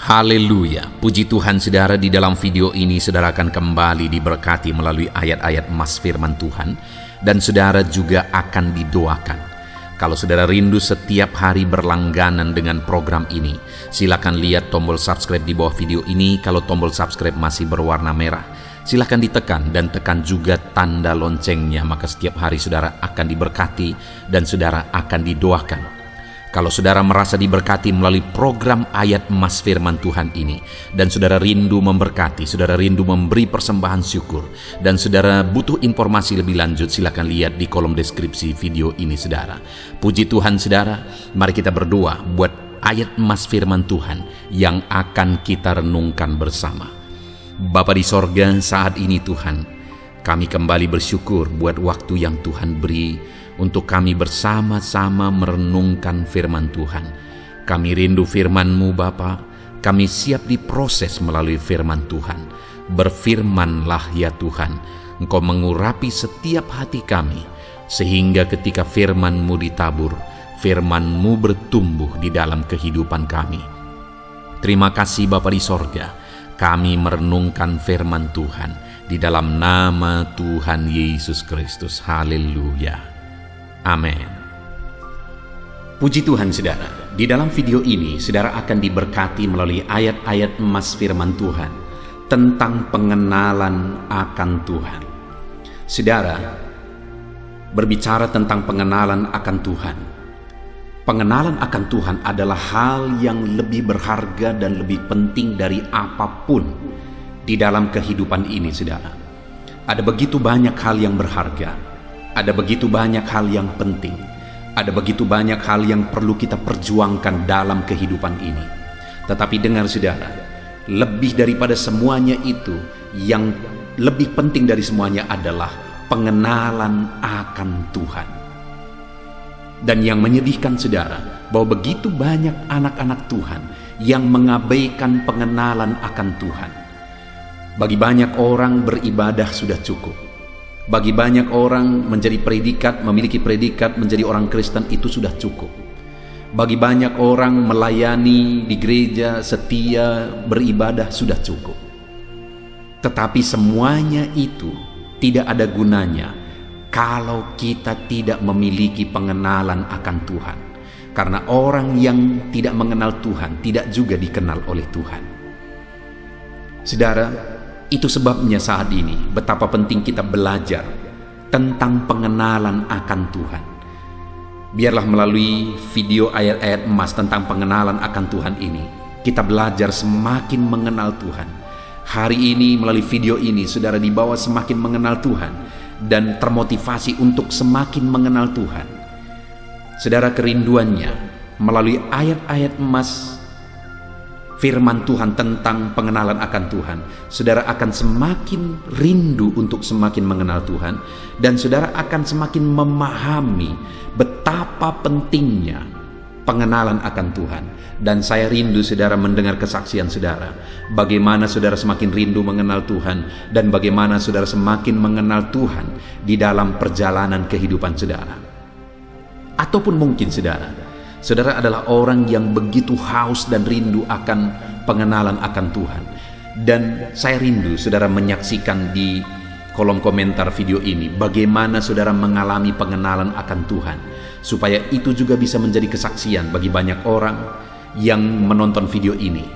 Haleluya, puji Tuhan saudara. Di dalam video ini saudara akan kembali diberkati melalui ayat-ayat emas firman Tuhan, dan saudara juga akan didoakan. Kalau saudara rindu setiap hari berlangganan dengan program ini, silakan lihat tombol subscribe di bawah video ini. Kalau tombol subscribe masih berwarna merah, silakan ditekan dan tekan juga tanda loncengnya, maka setiap hari saudara akan diberkati dan saudara akan didoakan. Kalau saudara merasa diberkati melalui program ayat emas firman Tuhan ini, dan saudara rindu memberkati, saudara rindu memberi persembahan syukur, dan saudara butuh informasi lebih lanjut, silakan lihat di kolom deskripsi video ini saudara. Puji Tuhan saudara, mari kita berdoa buat ayat emas firman Tuhan yang akan kita renungkan bersama. Bapa di sorga, saat ini Tuhan, kami kembali bersyukur buat waktu yang Tuhan beri untuk kami bersama-sama merenungkan firman Tuhan. Kami rindu firman-Mu Bapa, kami siap diproses melalui firman Tuhan. Berfirmanlah ya Tuhan, Engkau mengurapi setiap hati kami, sehingga ketika firman-Mu ditabur, firman-Mu bertumbuh di dalam kehidupan kami. Terima kasih Bapa di sorga, kami merenungkan firman Tuhan di dalam nama Tuhan Yesus Kristus. Haleluya. Amin. Puji Tuhan saudara, di dalam video ini saudara akan diberkati melalui ayat-ayat emas firman Tuhan tentang pengenalan akan Tuhan. Saudara, berbicara tentang pengenalan akan Tuhan. Pengenalan akan Tuhan adalah hal yang lebih berharga dan lebih penting dari apapun di dalam kehidupan ini saudara. Ada begitu banyak hal yang berharga, ada begitu banyak hal yang penting, ada begitu banyak hal yang perlu kita perjuangkan dalam kehidupan ini. Tetapi dengar saudara, lebih daripada semuanya itu, yang lebih penting dari semuanya adalah pengenalan akan Tuhan. Dan yang menyedihkan saudara, bahwa begitu banyak anak-anak Tuhan yang mengabaikan pengenalan akan Tuhan. Bagi banyak orang beribadah sudah cukup. Bagi banyak orang memiliki predikat menjadi orang Kristen itu sudah cukup. Bagi banyak orang melayani di gereja, setia, beribadah sudah cukup. Tetapi semuanya itu tidak ada gunanya kalau kita tidak memiliki pengenalan akan Tuhan. Karena orang yang tidak mengenal Tuhan tidak juga dikenal oleh Tuhan. Saudara, itu sebabnya saat ini betapa penting kita belajar tentang pengenalan akan Tuhan. Biarlah melalui video ayat-ayat emas tentang pengenalan akan Tuhan ini, kita belajar semakin mengenal Tuhan. Hari ini melalui video ini saudara dibawa semakin mengenal Tuhan dan termotivasi untuk semakin mengenal Tuhan. Saudara, kerinduannya melalui ayat-ayat emas firman Tuhan tentang pengenalan akan Tuhan, saudara akan semakin rindu untuk semakin mengenal Tuhan, dan saudara akan semakin memahami betapa pentingnya pengenalan akan Tuhan. Dan saya rindu saudara mendengar kesaksian saudara, bagaimana saudara semakin rindu mengenal Tuhan, dan bagaimana saudara semakin mengenal Tuhan di dalam perjalanan kehidupan saudara. Ataupun mungkin saudara adalah orang yang begitu haus dan rindu akan pengenalan akan Tuhan. Dan saya rindu saudara menyaksikan di kolom komentar video ini bagaimana saudara mengalami pengenalan akan Tuhan, supaya itu juga bisa menjadi kesaksian bagi banyak orang yang menonton video ini.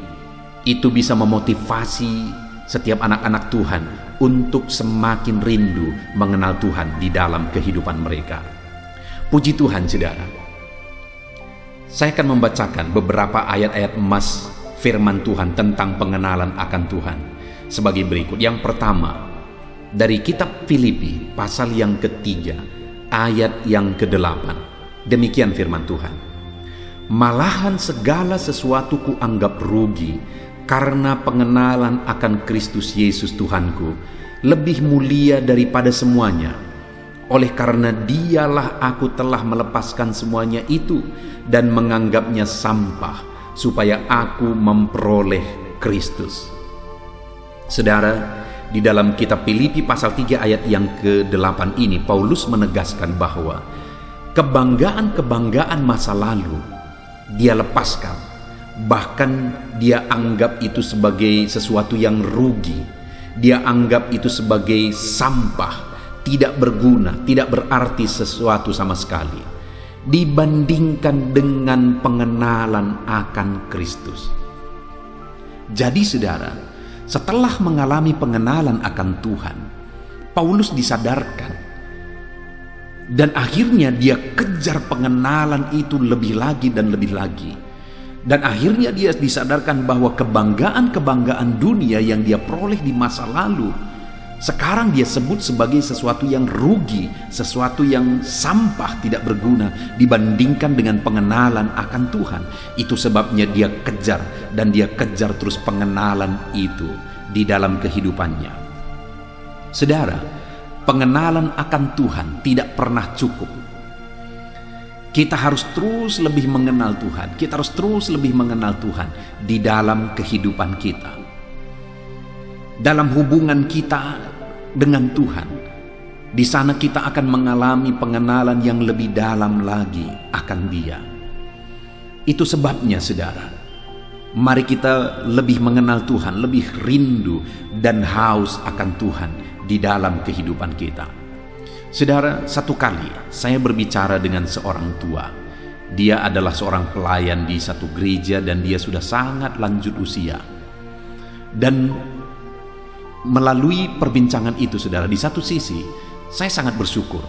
Itu bisa memotivasi setiap anak-anak Tuhan untuk semakin rindu mengenal Tuhan di dalam kehidupan mereka. Puji Tuhan saudara. Saya akan membacakan beberapa ayat-ayat emas firman Tuhan tentang pengenalan akan Tuhan sebagai berikut. Yang pertama, dari kitab Filipi pasal yang ketiga ayat yang ke-8. Demikian firman Tuhan. Malahan segala sesuatu kuanggap rugi karena pengenalan akan Kristus Yesus Tuhanku lebih mulia daripada semuanya. Oleh karena dialah aku telah melepaskan semuanya itu dan menganggapnya sampah, supaya aku memperoleh Kristus. Saudara, di dalam kitab Filipi pasal 3 ayat yang ke-8 ini, Paulus menegaskan bahwa kebanggaan-kebanggaan masa lalu dia lepaskan, Bahkan dia anggap itu sebagai sesuatu yang rugi. Dia anggap itu sebagai sampah, tidak berguna, tidak berarti sesuatu sama sekali, dibandingkan dengan pengenalan akan Kristus. Jadi saudara, setelah mengalami pengenalan akan Tuhan, Paulus disadarkan, dan akhirnya dia kejar pengenalan itu lebih lagi dan lebih lagi. Dan akhirnya dia disadarkan bahwa kebanggaan-kebanggaan dunia yang dia peroleh di masa lalu, sekarang dia sebut sebagai sesuatu yang rugi, sesuatu yang sampah, tidak berguna dibandingkan dengan pengenalan akan Tuhan. Itu sebabnya dia kejar, dan dia kejar terus pengenalan itu di dalam kehidupannya. Saudara, pengenalan akan Tuhan tidak pernah cukup. Kita harus terus lebih mengenal Tuhan. Kita harus terus lebih mengenal Tuhan di dalam kehidupan kita, dalam hubungan kita dengan Tuhan. Di sana kita akan mengalami pengenalan yang lebih dalam lagi akan Dia. Itu sebabnya saudara, mari kita lebih mengenal Tuhan, lebih rindu dan haus akan Tuhan di dalam kehidupan kita. Saudara, satu kali saya berbicara dengan seorang tua. Dia adalah seorang pelayan di satu gereja dan dia sudah sangat lanjut usia. Dan melalui perbincangan itu saudara, di satu sisi saya sangat bersyukur,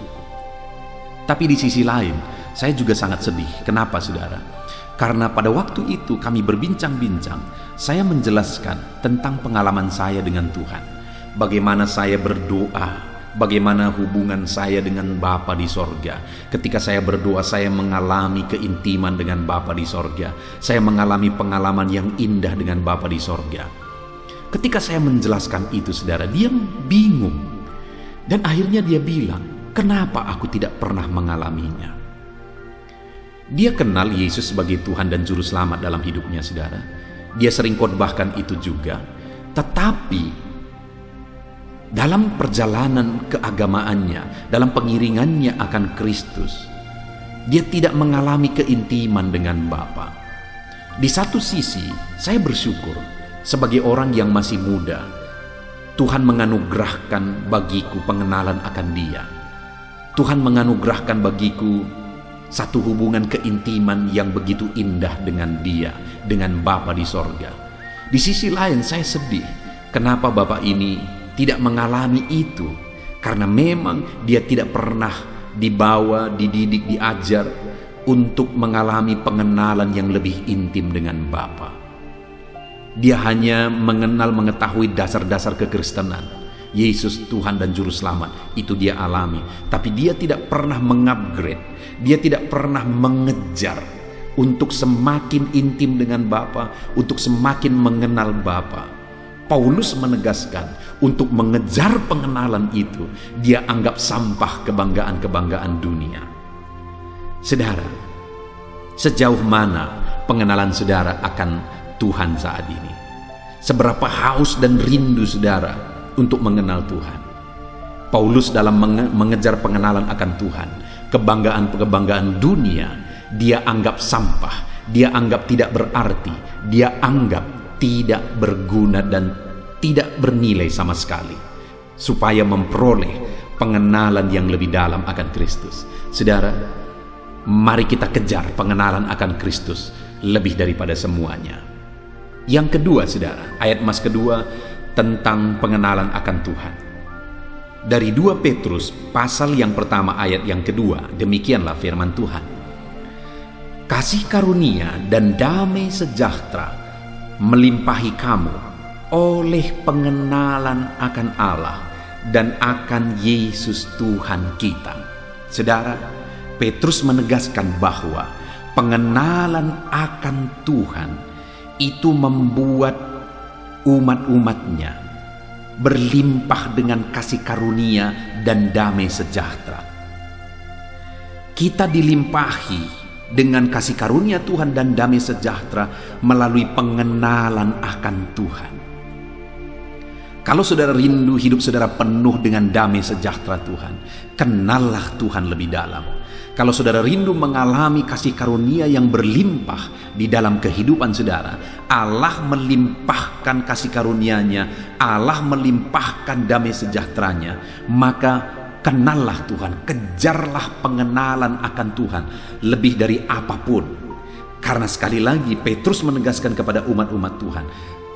tapi di sisi lain saya juga sangat sedih. Kenapa saudara? Karena pada waktu itu kami berbincang-bincang, saya menjelaskan tentang pengalaman saya dengan Tuhan, bagaimana saya berdoa, bagaimana hubungan saya dengan Bapa di sorga. Ketika saya berdoa, saya mengalami keintiman dengan Bapa di sorga. Saya mengalami pengalaman yang indah dengan Bapa di sorga. Ketika saya menjelaskan itu saudara, dia bingung. Dan akhirnya dia bilang, kenapa aku tidak pernah mengalaminya? Dia kenal Yesus sebagai Tuhan dan Juru Selamat dalam hidupnya saudara. Dia sering khotbahkan itu juga. Tetapi dalam perjalanan keagamaannya, dalam pengiringannya akan Kristus, dia tidak mengalami keintiman dengan Bapa. Di satu sisi, saya bersyukur sebagai orang yang masih muda, Tuhan menganugerahkan bagiku pengenalan akan Dia. Tuhan menganugerahkan bagiku satu hubungan keintiman yang begitu indah dengan Dia, dengan Bapa di sorga. Di sisi lain, saya sedih. Kenapa Bapa ini tidak mengalami itu? Karena memang dia tidak pernah dibawa, dididik, diajar untuk mengalami pengenalan yang lebih intim dengan Bapa. Dia hanya mengetahui dasar-dasar kekristenan. Yesus Tuhan dan Juru Selamat, itu dia alami. Tapi dia tidak pernah mengupgrade, dia tidak pernah mengejar untuk semakin intim dengan Bapa, untuk semakin mengenal Bapa. Paulus menegaskan, untuk mengejar pengenalan itu, dia anggap sampah kebanggaan-kebanggaan dunia. Saudara, sejauh mana pengenalan saudara akan Tuhan saat ini? Seberapa haus dan rindu saudara untuk mengenal Tuhan? Paulus dalam mengejar pengenalan akan Tuhan, kebanggaan-kebanggaan dunia, dia anggap sampah, dia anggap tidak berarti, dia anggap tidak berguna dan tidak bernilai sama sekali, supaya memperoleh pengenalan yang lebih dalam akan Kristus. Saudara, mari kita kejar pengenalan akan Kristus lebih daripada semuanya. Yang kedua saudara, ayat emas kedua tentang pengenalan akan Tuhan. Dari 2 Petrus pasal yang pertama ayat yang kedua, demikianlah firman Tuhan. Kasih karunia dan damai sejahtera melimpahi kamu oleh pengenalan akan Allah dan akan Yesus Tuhan kita. Saudara, Petrus menegaskan bahwa pengenalan akan Tuhan itu membuat umat-umatnya berlimpah dengan kasih karunia dan damai sejahtera. Kita dilimpahi dengan kasih karunia Tuhan dan damai sejahtera melalui pengenalan akan Tuhan. Kalau saudara rindu hidup saudara penuh dengan damai sejahtera Tuhan, kenallah Tuhan lebih dalam. Kalau saudara rindu mengalami kasih karunia yang berlimpah di dalam kehidupan saudara, Allah melimpahkan kasih karunia-Nya, Allah melimpahkan damai sejahteranya, maka kenallah Tuhan, kejarlah pengenalan akan Tuhan lebih dari apapun. Karena sekali lagi Petrus menegaskan kepada umat-umat Tuhan,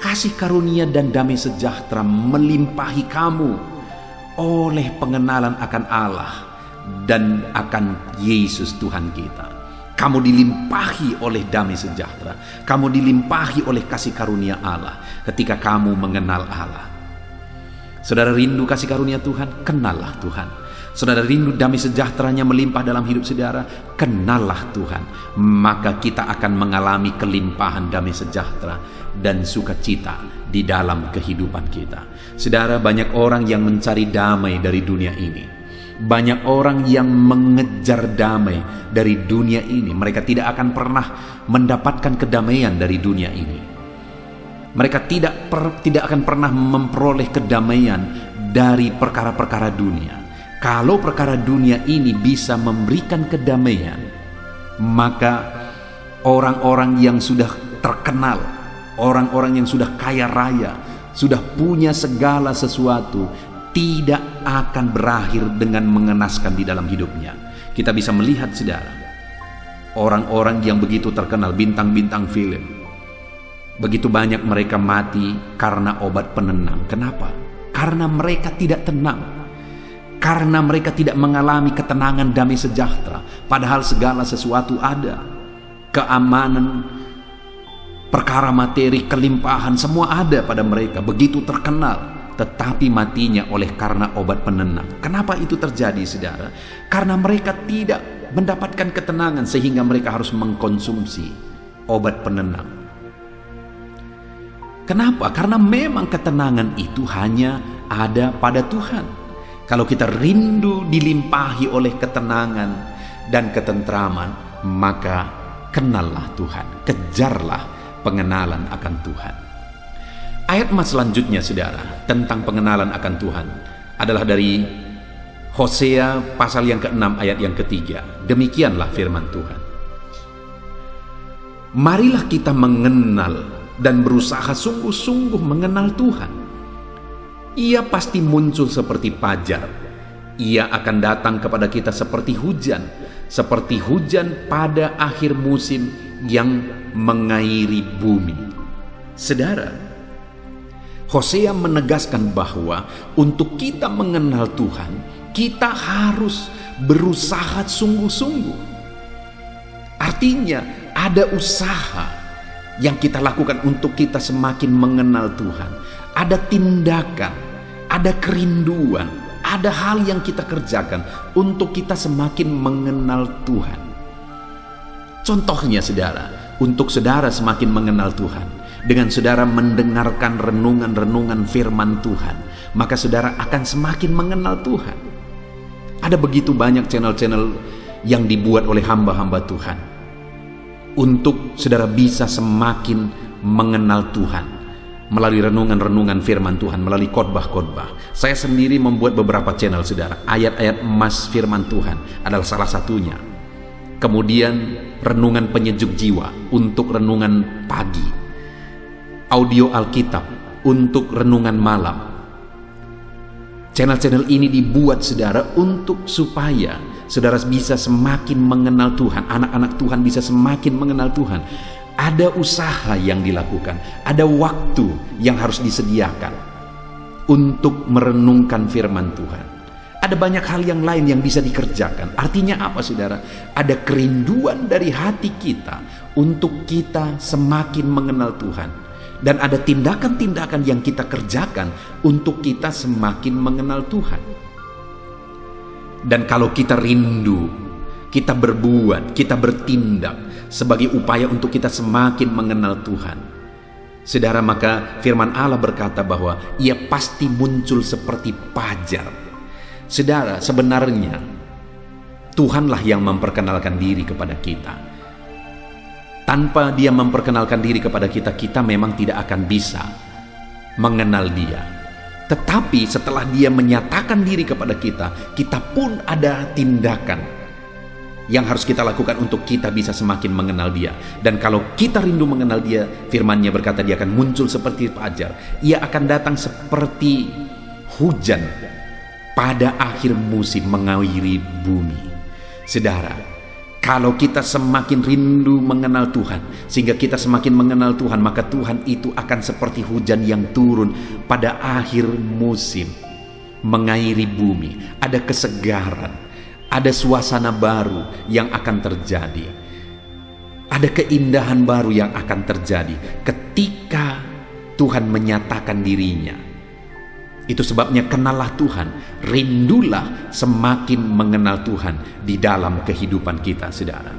kasih karunia dan damai sejahtera melimpahi kamu oleh pengenalan akan Allah dan akan Yesus Tuhan kita. Kamu dilimpahi oleh damai sejahtera, kamu dilimpahi oleh kasih karunia Allah ketika kamu mengenal Allah. Saudara rindu kasih karunia Tuhan, kenallah Tuhan. Saudara rindu damai sejahteranya melimpah dalam hidup saudara, kenallah Tuhan. Maka kita akan mengalami kelimpahan damai sejahtera dan sukacita di dalam kehidupan kita. Saudara, banyak orang yang mencari damai dari dunia ini. Banyak orang yang mengejar damai dari dunia ini. Mereka tidak akan pernah mendapatkan kedamaian dari dunia ini. Mereka tidak akan pernah memperoleh kedamaian dari perkara-perkara dunia. Kalau perkara dunia ini bisa memberikan kedamaian, maka orang-orang yang sudah terkenal, orang-orang yang sudah kaya raya, sudah punya segala sesuatu, tidak akan berakhir dengan mengenaskan di dalam hidupnya. Kita bisa melihat saudara, orang-orang yang begitu terkenal, bintang-bintang film, begitu banyak mereka mati karena obat penenang. Kenapa? Karena mereka tidak tenang, karena mereka tidak mengalami ketenangan damai sejahtera. Padahal segala sesuatu ada, keamanan, perkara materi, kelimpahan, semua ada pada mereka, begitu terkenal. Tetapi matinya oleh karena obat penenang. Kenapa itu terjadi saudara? Karena mereka tidak mendapatkan ketenangan sehingga mereka harus mengkonsumsi obat penenang. Kenapa? Karena memang ketenangan itu hanya ada pada Tuhan. Kalau kita rindu dilimpahi oleh ketenangan dan ketentraman, maka kenallah Tuhan, kejarlah pengenalan akan Tuhan. Ayat selanjutnya saudara tentang pengenalan akan Tuhan adalah dari Hosea pasal yang ke-6 ayat yang ketiga. Demikianlah firman Tuhan. Marilah kita mengenal dan berusaha sungguh-sungguh mengenal Tuhan. Ia pasti muncul seperti fajar. Ia akan datang kepada kita seperti hujan pada akhir musim yang mengairi bumi. Saudara, Hosea menegaskan bahwa untuk kita mengenal Tuhan, kita harus berusaha sungguh-sungguh. Artinya ada usaha yang kita lakukan untuk kita semakin mengenal Tuhan. Ada tindakan, ada kerinduan, ada hal yang kita kerjakan untuk kita semakin mengenal Tuhan. Contohnya saudara, untuk saudara semakin mengenal Tuhan, dengan saudara mendengarkan renungan-renungan firman Tuhan, maka saudara akan semakin mengenal Tuhan. Ada begitu banyak channel-channel yang dibuat oleh hamba-hamba Tuhan untuk saudara bisa semakin mengenal Tuhan melalui renungan-renungan firman Tuhan, melalui khotbah-khotbah. Saya sendiri membuat beberapa channel saudara. Ayat-ayat emas firman Tuhan adalah salah satunya. Kemudian renungan penyejuk jiwa untuk renungan pagi, audio Alkitab untuk renungan malam. Channel-channel ini dibuat saudara untuk supaya saudara bisa semakin mengenal Tuhan, anak-anak Tuhan bisa semakin mengenal Tuhan. Ada usaha yang dilakukan, ada waktu yang harus disediakan untuk merenungkan firman Tuhan. Ada banyak hal yang lain yang bisa dikerjakan. Artinya apa saudara? Ada kerinduan dari hati kita untuk kita semakin mengenal Tuhan. Dan ada tindakan-tindakan yang kita kerjakan untuk kita semakin mengenal Tuhan. Dan kalau kita rindu, kita berbuat, kita bertindak sebagai upaya untuk kita semakin mengenal Tuhan, saudara, maka firman Allah berkata bahwa ia pasti muncul seperti fajar. Saudara, sebenarnya Tuhanlah yang memperkenalkan diri kepada kita. Tanpa Dia memperkenalkan diri kepada kita, kita memang tidak akan bisa mengenal Dia. Tetapi setelah Dia menyatakan diri kepada kita, kita pun ada tindakan yang harus kita lakukan untuk kita bisa semakin mengenal Dia. Dan kalau kita rindu mengenal Dia, firman-Nya berkata Dia akan muncul seperti fajar. Ia akan datang seperti hujan pada akhir musim mengairi bumi. Saudara, kalau kita semakin rindu mengenal Tuhan, sehingga kita semakin mengenal Tuhan, maka Tuhan itu akan seperti hujan yang turun pada akhir musim mengairi bumi. Ada kesegaran, ada suasana baru yang akan terjadi. Ada keindahan baru yang akan terjadi ketika Tuhan menyatakan dirinya. Itu sebabnya kenallah Tuhan, rindulah semakin mengenal Tuhan di dalam kehidupan kita, saudara.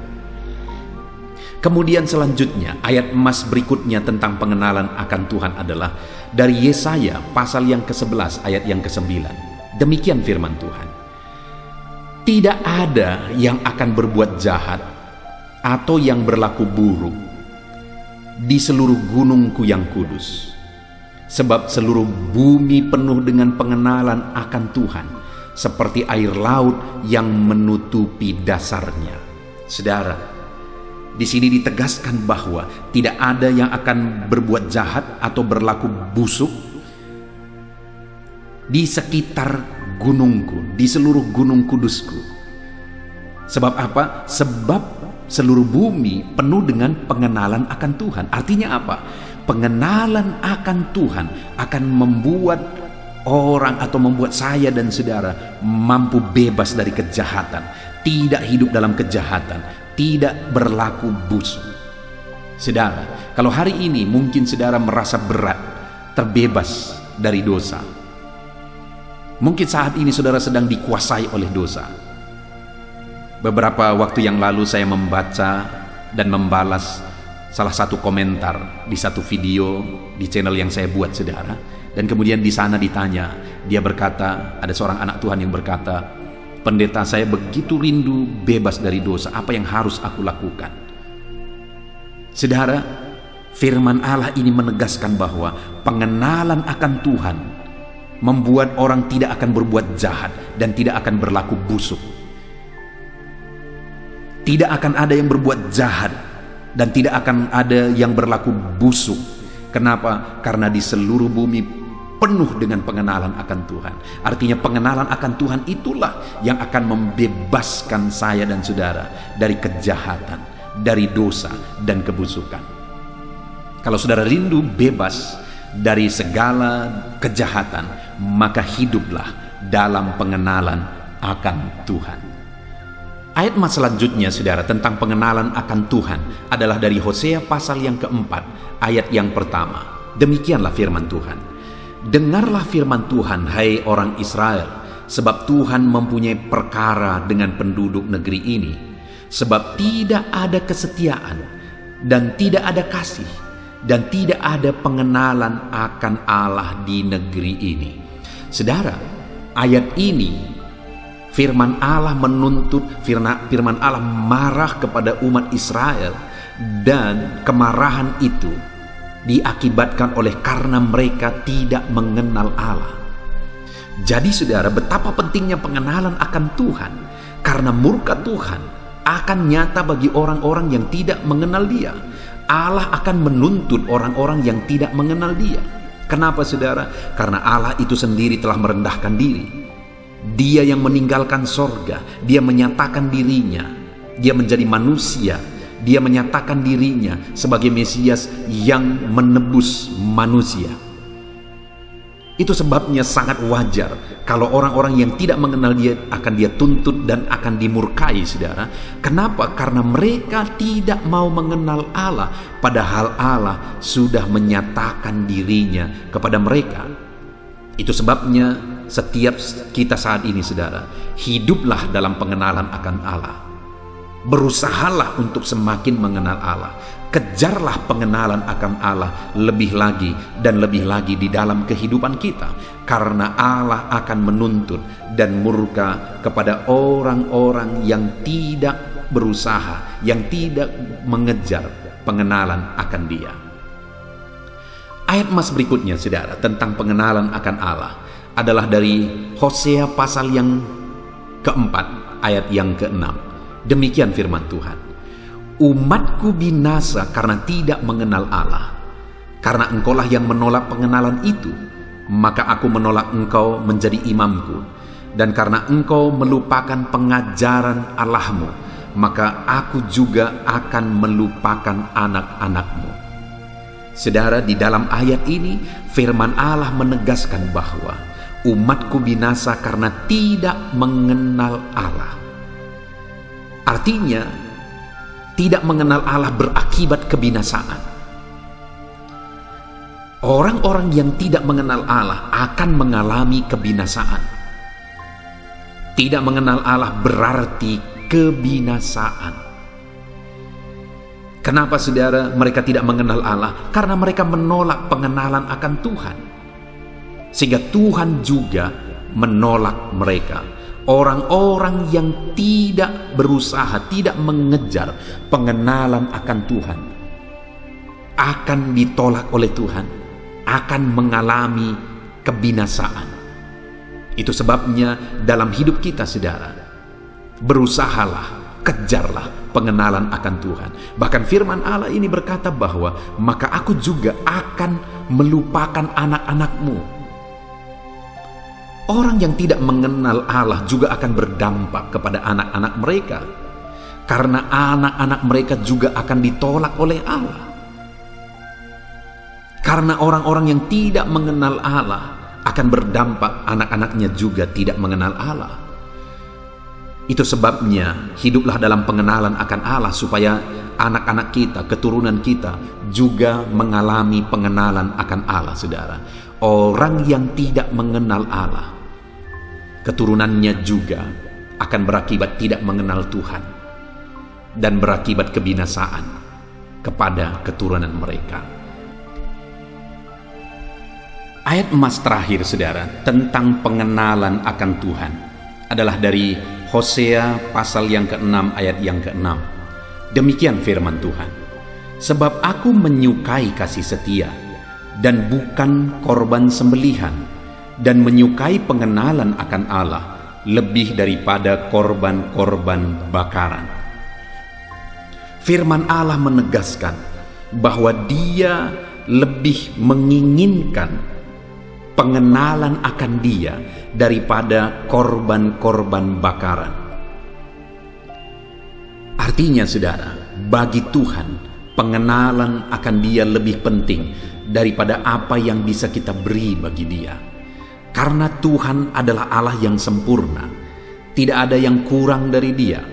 Kemudian selanjutnya, ayat emas berikutnya tentang pengenalan akan Tuhan adalah dari Yesaya pasal yang ke-11 ayat yang ke-9. Demikian firman Tuhan. Tidak ada yang akan berbuat jahat atau yang berlaku buruk di seluruh gunungku yang kudus. Sebab seluruh bumi penuh dengan pengenalan akan Tuhan, seperti air laut yang menutupi dasarnya. Saudara, di sini ditegaskan bahwa tidak ada yang akan berbuat jahat atau berlaku busuk di sekitar gunungku, di seluruh gunung kudusku. Sebab apa? Sebab seluruh bumi penuh dengan pengenalan akan Tuhan. Artinya apa? Pengenalan akan Tuhan akan membuat orang atau membuat saya dan saudara mampu bebas dari kejahatan, tidak hidup dalam kejahatan, tidak berlaku busuk. Saudara, kalau hari ini mungkin saudara merasa berat, terbebas dari dosa. Mungkin saat ini saudara sedang dikuasai oleh dosa. Beberapa waktu yang lalu saya membaca dan membalas salah satu komentar di satu video di channel yang saya buat, saudara. Dan kemudian di sana ditanya, dia berkata, ada seorang anak Tuhan yang berkata, "Pendeta, saya begitu rindu bebas dari dosa, apa yang harus aku lakukan?" Saudara, firman Allah ini menegaskan bahwa pengenalan akan Tuhan membuat orang tidak akan berbuat jahat dan tidak akan berlaku busuk. Tidak akan ada yang berbuat jahat dan tidak akan ada yang berlaku busuk. Kenapa? Karena di seluruh bumi penuh dengan pengenalan akan Tuhan. Artinya pengenalan akan Tuhan itulah yang akan membebaskan saya dan saudara dari kejahatan, dari dosa dan kebusukan. Kalau saudara rindu bebas dari segala kejahatan, maka hiduplah dalam pengenalan akan Tuhan. Ayat mas selanjutnya, saudara, tentang pengenalan akan Tuhan adalah dari Hosea pasal yang keempat, ayat yang pertama. Demikianlah firman Tuhan. Dengarlah firman Tuhan, hai orang Israel, sebab Tuhan mempunyai perkara dengan penduduk negeri ini. Sebab tidak ada kesetiaan dan tidak ada kasih dan tidak ada pengenalan akan Allah di negeri ini. Saudara, ayat ini firman Allah menuntut, firman Allah marah kepada umat Israel, dan kemarahan itu diakibatkan oleh karena mereka tidak mengenal Allah. Jadi saudara, betapa pentingnya pengenalan akan Tuhan, karena murka Tuhan akan nyata bagi orang-orang yang tidak mengenal Dia. Allah akan menuntut orang-orang yang tidak mengenal Dia. Kenapa saudara? Karena Allah itu sendiri telah merendahkan diri. Dia yang meninggalkan sorga, Dia menyatakan dirinya, Dia menjadi manusia, Dia menyatakan dirinya sebagai Mesias yang menebus manusia. Itu sebabnya sangat wajar kalau orang-orang yang tidak mengenal Dia akan Dia tuntut dan akan dimurkai, saudara. Kenapa? Karena mereka tidak mau mengenal Allah, padahal Allah sudah menyatakan dirinya kepada mereka. Itu sebabnya setiap kita saat ini, saudara, hiduplah dalam pengenalan akan Allah. Berusahalah untuk semakin mengenal Allah. Kejarlah pengenalan akan Allah lebih lagi dan lebih lagi di dalam kehidupan kita. Karena Allah akan menuntut dan murka kepada orang-orang yang tidak berusaha, yang tidak mengejar pengenalan akan Dia. Ayat mas berikutnya, saudara, tentang pengenalan akan Allah adalah dari Hosea pasal yang keempat, ayat yang keenam. Demikian firman Tuhan. Umatku binasa karena tidak mengenal Allah. Karena engkaulah yang menolak pengenalan itu, maka aku menolak engkau menjadi imamku. Dan karena engkau melupakan pengajaran Allahmu, maka aku juga akan melupakan anak-anakmu. Saudara, di dalam ayat ini firman Allah menegaskan bahwa umatku binasa karena tidak mengenal Allah. Artinya, tidak mengenal Allah berakibat kebinasaan. Orang-orang yang tidak mengenal Allah akan mengalami kebinasaan. Tidak mengenal Allah berarti kebinasaan. Kenapa saudara mereka tidak mengenal Allah? Karena mereka menolak pengenalan akan Tuhan. Sehingga Tuhan juga menolak mereka. Orang-orang yang tidak berusaha, tidak mengejar pengenalan akan Tuhan, akan ditolak oleh Tuhan, akan mengalami kebinasaan. Itu sebabnya dalam hidup kita, saudara, berusahalah, kejarlah pengenalan akan Tuhan. Bahkan firman Allah ini berkata bahwa maka aku juga akan melupakan anak-anakmu. Orang yang tidak mengenal Allah juga akan berdampak kepada anak-anak mereka, karena anak-anak mereka juga akan ditolak oleh Allah. Karena orang-orang yang tidak mengenal Allah akan berdampak anak-anaknya juga tidak mengenal Allah. Itu sebabnya hiduplah dalam pengenalan akan Allah, supaya anak-anak kita, keturunan kita juga mengalami pengenalan akan Allah, saudara. Orang yang tidak mengenal Allah, keturunannya juga akan berakibat tidak mengenal Tuhan dan berakibat kebinasaan kepada keturunan mereka. Ayat emas terakhir, saudara, tentang pengenalan akan Tuhan adalah dari Hosea pasal yang ke-6 ayat yang ke-6. Demikian firman Tuhan. Sebab aku menyukai kasih setia dan bukan korban sembelihan, dan menyukai pengenalan akan Allah lebih daripada korban-korban bakaran. Firman Allah menegaskan bahwa Dia lebih menginginkan pengenalan akan Dia daripada korban-korban bakaran. Artinya, saudara, bagi Tuhan pengenalan akan Dia lebih penting daripada apa yang bisa kita beri bagi Dia. Karena Tuhan adalah Allah yang sempurna, tidak ada yang kurang dari Dia.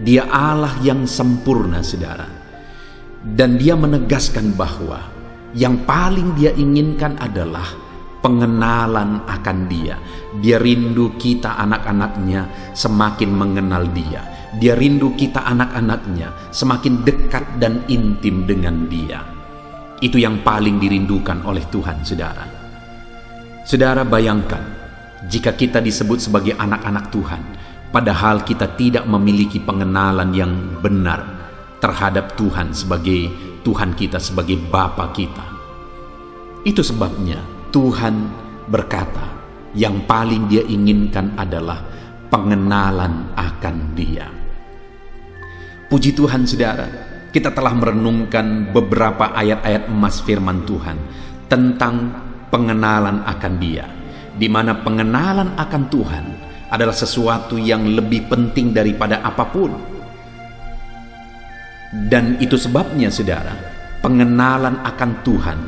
Dia Allah yang sempurna, saudara. Dan Dia menegaskan bahwa yang paling Dia inginkan adalah pengenalan akan Dia. Dia rindu kita anak-anaknya semakin mengenal Dia. Dia rindu kita anak-anaknya semakin dekat dan intim dengan Dia. Itu yang paling dirindukan oleh Tuhan, saudara. Saudara, bayangkan jika kita disebut sebagai anak-anak Tuhan, padahal kita tidak memiliki pengenalan yang benar terhadap Tuhan sebagai Tuhan kita, sebagai Bapa kita. Itu sebabnya Tuhan berkata, yang paling Dia inginkan adalah pengenalan akan Dia. Puji Tuhan, saudara, kita telah merenungkan beberapa ayat-ayat emas firman Tuhan tentang pengenalan akan Dia, di mana pengenalan akan Tuhan adalah sesuatu yang lebih penting daripada apapun. Dan itu sebabnya, saudara, pengenalan akan Tuhan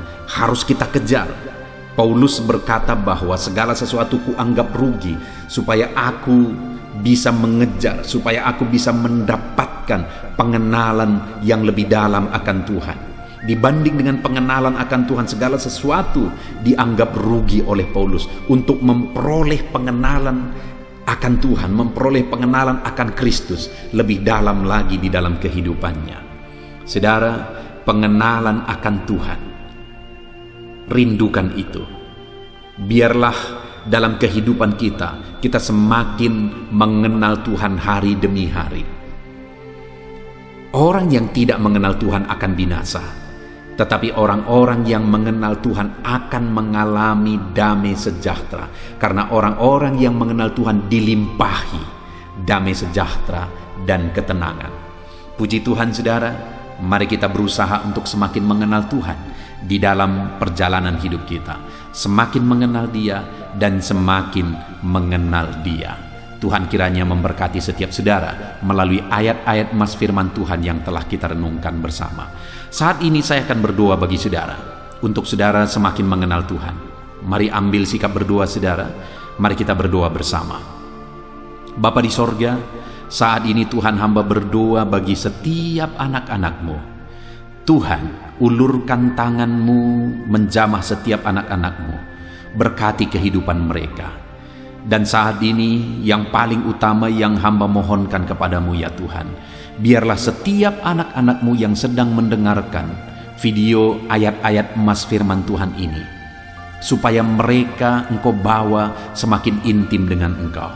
harus kita kejar. Paulus berkata bahwa segala sesuatu kuanggap rugi supaya aku bisa mengejar, supaya aku bisa mendapatkan pengenalan yang lebih dalam akan Tuhan. Dibanding dengan pengenalan akan Tuhan, segala sesuatu dianggap rugi oleh Paulus. Untuk memperoleh pengenalan akan Tuhan, memperoleh pengenalan akan Kristus lebih dalam lagi di dalam kehidupannya. Saudara, pengenalan akan Tuhan, rindukan itu. Biarlah dalam kehidupan kita semakin mengenal Tuhan hari demi hari. Orang yang tidak mengenal Tuhan akan binasa, tetapi orang-orang yang mengenal Tuhan akan mengalami damai sejahtera. Karena orang-orang yang mengenal Tuhan dilimpahi damai sejahtera dan ketenangan. Puji Tuhan saudara, mari kita berusaha untuk semakin mengenal Tuhan di dalam perjalanan hidup kita. Semakin mengenal Dia dan semakin mengenal Dia. Tuhan kiranya memberkati setiap saudara melalui ayat-ayat emas firman Tuhan yang telah kita renungkan bersama. Saat ini saya akan berdoa bagi saudara, untuk saudara semakin mengenal Tuhan. Mari ambil sikap berdoa saudara, mari kita berdoa bersama. Bapa di sorga, saat ini Tuhan hamba berdoa bagi setiap anak-anak-Mu. Tuhan, ulurkan tangan-Mu menjamah setiap anak-anak-Mu, berkati kehidupan mereka. Dan saat ini yang paling utama yang hamba mohonkan kepadamu ya Tuhan, biarlah setiap anak-anak-Mu yang sedang mendengarkan video ayat-ayat emas firman Tuhan ini, supaya mereka Engkau bawa semakin intim dengan Engkau,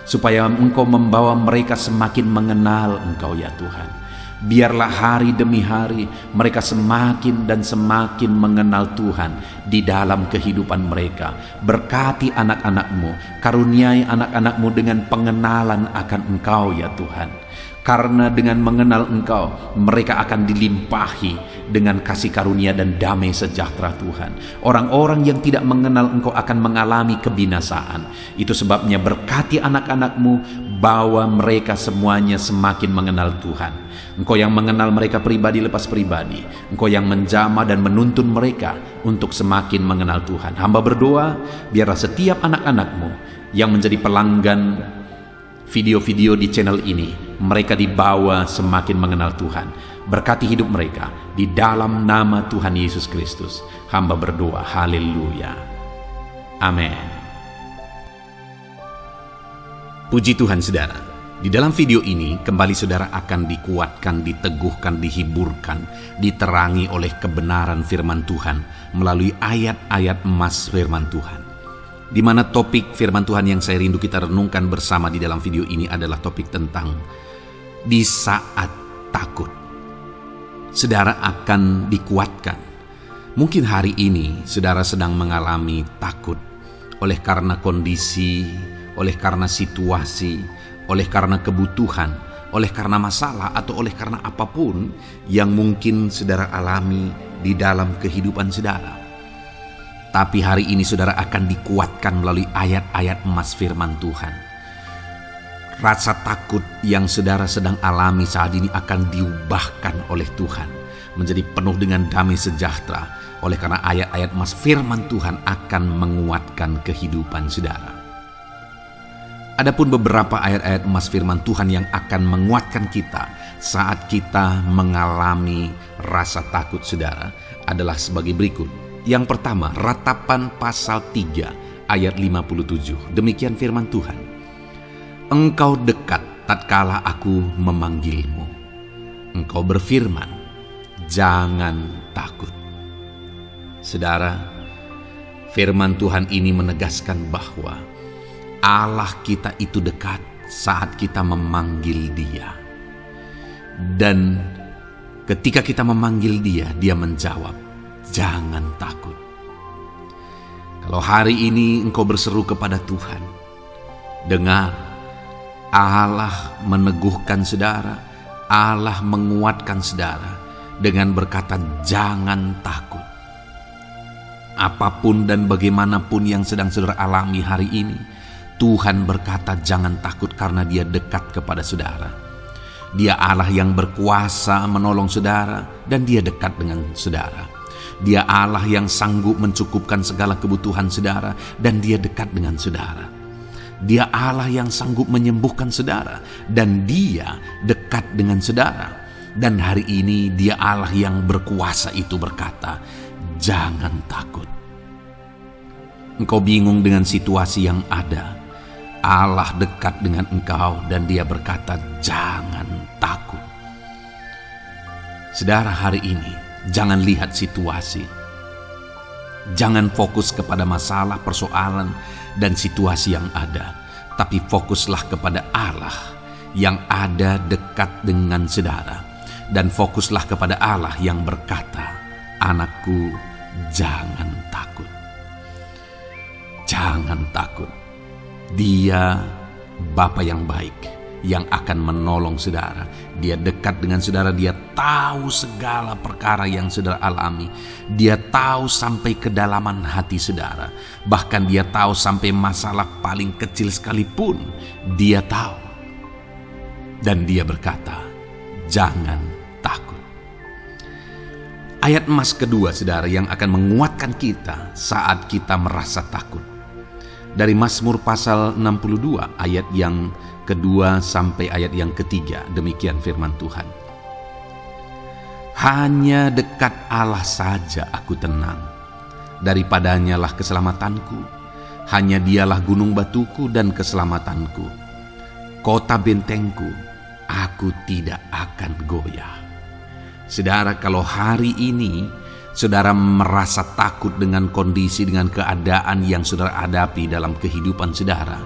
supaya Engkau membawa mereka semakin mengenal Engkau ya Tuhan. Biarlah hari demi hari mereka semakin dan semakin mengenal Tuhan di dalam kehidupan mereka. Berkati anak-anak-Mu, karuniai anak-anak-Mu dengan pengenalan akan Engkau ya Tuhan. Karena dengan mengenal Engkau, mereka akan dilimpahi dengan kasih karunia dan damai sejahtera Tuhan. Orang-orang yang tidak mengenal Engkau akan mengalami kebinasaan. Itu sebabnya berkati anak-anak-Mu, bawa mereka semuanya semakin mengenal Tuhan. Engkau yang mengenal mereka pribadi lepas pribadi. Engkau yang menjamah dan menuntun mereka untuk semakin mengenal Tuhan. Hamba berdoa, biarlah setiap anak-anak-Mu yang menjadi pelanggan video-video di channel ini, mereka dibawa semakin mengenal Tuhan. Berkati hidup mereka di dalam nama Tuhan Yesus Kristus. Hamba berdoa, haleluya, amin. Puji Tuhan saudara, di dalam video ini kembali saudara akan dikuatkan, diteguhkan, dihiburkan, diterangi oleh kebenaran firman Tuhan melalui ayat-ayat emas firman Tuhan. Di mana topik firman Tuhan yang saya rindu kita renungkan bersama di dalam video ini adalah topik tentang di saat takut. Saudara akan dikuatkan. Mungkin hari ini saudara sedang mengalami takut oleh karena kondisi, oleh karena situasi, oleh karena kebutuhan, oleh karena masalah, atau oleh karena apapun yang mungkin saudara alami di dalam kehidupan saudara. Tapi hari ini saudara akan dikuatkan melalui ayat-ayat emas firman Tuhan. Rasa takut yang saudara sedang alami saat ini akan diubahkan oleh Tuhan menjadi penuh dengan damai sejahtera, oleh karena ayat-ayat emas firman Tuhan akan menguatkan kehidupan saudara. Adapun beberapa ayat-ayat emas firman Tuhan yang akan menguatkan kita saat kita mengalami rasa takut saudara adalah sebagai berikut. Yang pertama, Ratapan pasal 3 ayat 57. Demikian firman Tuhan. Engkau dekat tatkala aku memanggilmu. Engkau berfirman, jangan takut. Saudara, firman Tuhan ini menegaskan bahwa Allah kita itu dekat saat kita memanggil Dia. Dan ketika kita memanggil Dia, Dia menjawab, jangan takut. Kalau hari ini engkau berseru kepada Tuhan, dengar, Allah meneguhkan saudara, Allah menguatkan saudara dengan berkata jangan takut. Apapun dan bagaimanapun yang sedang saudara alami hari ini, Tuhan berkata jangan takut karena Dia dekat kepada saudara. Dia Allah yang berkuasa menolong saudara dan Dia dekat dengan saudara. Dia Allah yang sanggup mencukupkan segala kebutuhan saudara dan Dia dekat dengan saudara. Dia Allah yang sanggup menyembuhkan saudara dan Dia dekat dengan saudara. Dan hari ini Dia Allah yang berkuasa itu berkata, jangan takut. Engkau bingung dengan situasi yang ada, Allah dekat dengan engkau dan Dia berkata, jangan takut. Saudara, hari ini jangan lihat situasi. Jangan fokus kepada masalah, persoalan, dan situasi yang ada. Tapi fokuslah kepada Allah yang ada dekat dengan saudara. Dan fokuslah kepada Allah yang berkata, anakku, jangan takut. Jangan takut. Dia Bapa yang baik, yang akan menolong saudara. Dia dekat dengan saudara, dia tahu segala perkara yang saudara alami. Dia tahu sampai kedalaman hati saudara. Bahkan dia tahu sampai masalah paling kecil sekalipun, dia tahu. Dan dia berkata, jangan takut. Ayat emas kedua saudara yang akan menguatkan kita saat kita merasa takut. Dari Mazmur pasal 62 ayat yang kedua sampai ayat yang ketiga, demikian firman Tuhan. Hanya dekat Allah saja aku tenang, daripadanya lah keselamatanku. Hanya dialah gunung batuku dan keselamatanku, kota bentengku, aku tidak akan goyah. Saudara, kalau hari ini saudara merasa takut dengan kondisi, dengan keadaan yang saudara hadapi dalam kehidupan saudara,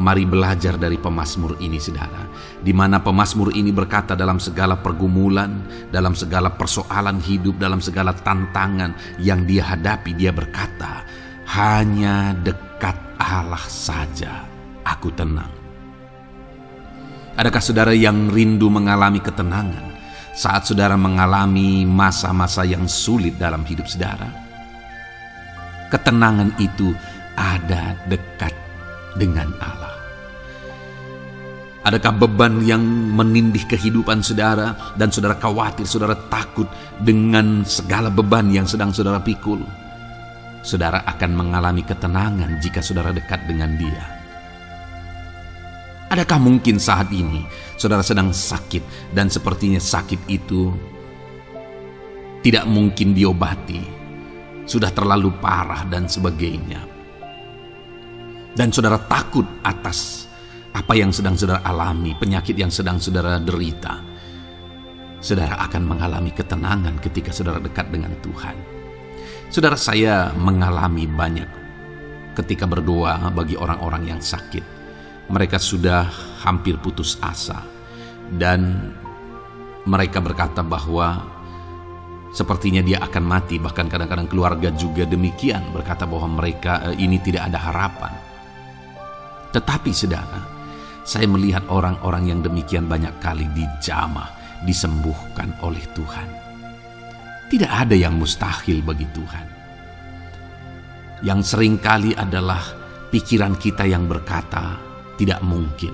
mari belajar dari pemazmur ini saudara, di mana pemazmur ini berkata dalam segala pergumulan, dalam segala persoalan hidup, dalam segala tantangan yang dia hadapi, dia berkata, hanya dekat Allah saja aku tenang. Adakah saudara yang rindu mengalami ketenangan saat saudara mengalami masa-masa yang sulit dalam hidup saudara? Ketenangan itu ada dekat dengan Allah. Adakah beban yang menindih kehidupan saudara dan saudara khawatir, saudara takut dengan segala beban yang sedang saudara pikul? Saudara akan mengalami ketenangan jika saudara dekat dengan Dia. Adakah mungkin saat ini saudara sedang sakit dan sepertinya sakit itu tidak mungkin diobati, sudah terlalu parah dan sebagainya, dan saudara takut atas apa yang sedang saudara alami, penyakit yang sedang saudara derita? Saudara akan mengalami ketenangan ketika saudara dekat dengan Tuhan. Saudara, saya mengalami banyak ketika berdoa bagi orang-orang yang sakit. Mereka sudah hampir putus asa dan mereka berkata bahwa sepertinya dia akan mati. Bahkan kadang-kadang keluarga juga demikian, berkata bahwa mereka ini tidak ada harapan. Tetapi saudara, saya melihat orang-orang yang demikian banyak kali dijamah, disembuhkan oleh Tuhan. Tidak ada yang mustahil bagi Tuhan. Yang seringkali adalah pikiran kita yang berkata tidak mungkin.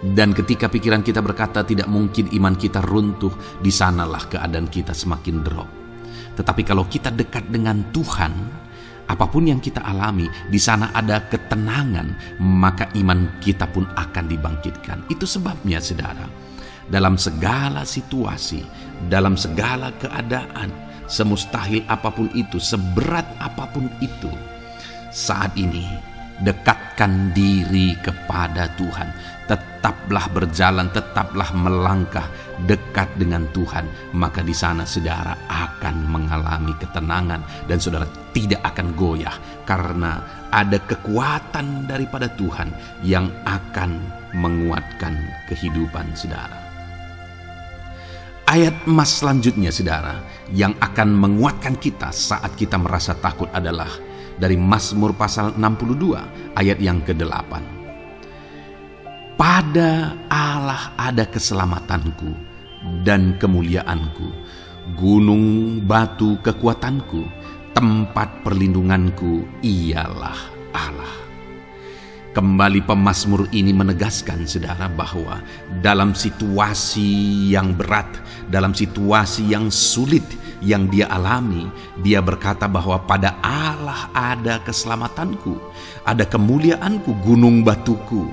Dan ketika pikiran kita berkata tidak mungkin, iman kita runtuh, di sanalah keadaan kita semakin drop. Tetapi kalau kita dekat dengan Tuhan, apapun yang kita alami, di sana ada ketenangan, maka iman kita pun akan dibangkitkan. Itu sebabnya saudara, dalam segala situasi, dalam segala keadaan, semustahil apapun itu, seberat apapun itu, saat ini dekatkan diri kepada Tuhan. Tetaplah berjalan, tetaplah melangkah dekat dengan Tuhan. Maka di sana saudara akan mengalami ketenangan dan saudara tidak akan goyah, karena ada kekuatan daripada Tuhan yang akan menguatkan kehidupan saudara. Ayat emas selanjutnya saudara yang akan menguatkan kita saat kita merasa takut adalah dari Mazmur pasal 62 ayat yang ke-8. Pada Allah ada keselamatanku dan kemuliaanku, gunung batu kekuatanku, tempat perlindunganku ialah Allah. Kembali pemazmur ini menegaskan saudara bahwa dalam situasi yang berat, dalam situasi yang sulit yang dia alami, dia berkata bahwa pada Allah ada keselamatanku, ada kemuliaanku, gunung batuku,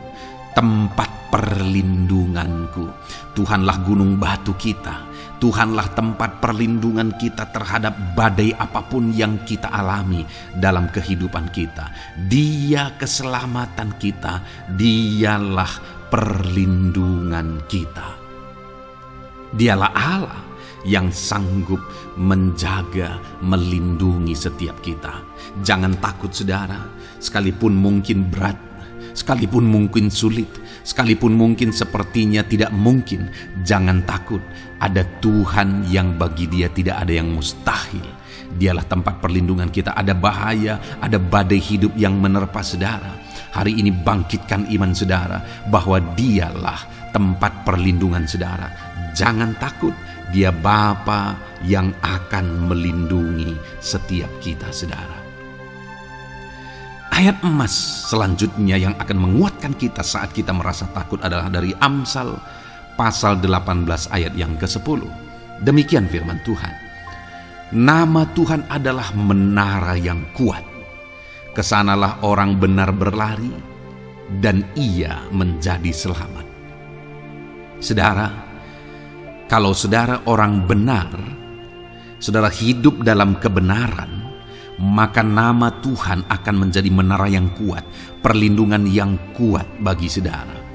tempat perlindunganku. Tuhanlah gunung batu kita. Tuhanlah tempat perlindungan kita terhadap badai apapun yang kita alami dalam kehidupan kita. Dia keselamatan kita, dialah perlindungan kita. Dialah Allah yang sanggup menjaga, melindungi setiap kita. Jangan takut saudara, sekalipun mungkin berat, sekalipun mungkin sulit, sekalipun mungkin sepertinya tidak mungkin, jangan takut. Ada Tuhan yang bagi Dia tidak ada yang mustahil. Dialah tempat perlindungan kita. Ada bahaya, ada badai hidup yang menerpa saudara, Hari ini bangkitkan iman saudara bahwa Dialah tempat perlindungan saudara. Jangan takut, Dia Bapa yang akan melindungi setiap kita saudara. Ayat emas selanjutnya yang akan menguatkan kita saat kita merasa takut adalah dari Amsal pasal 18 ayat yang ke-10. Demikian firman Tuhan. Nama Tuhan adalah menara yang kuat. Kesanalah orang benar berlari dan ia menjadi selamat. Saudara, kalau saudara orang benar, saudara hidup dalam kebenaran, maka nama Tuhan akan menjadi menara yang kuat, perlindungan yang kuat bagi saudara.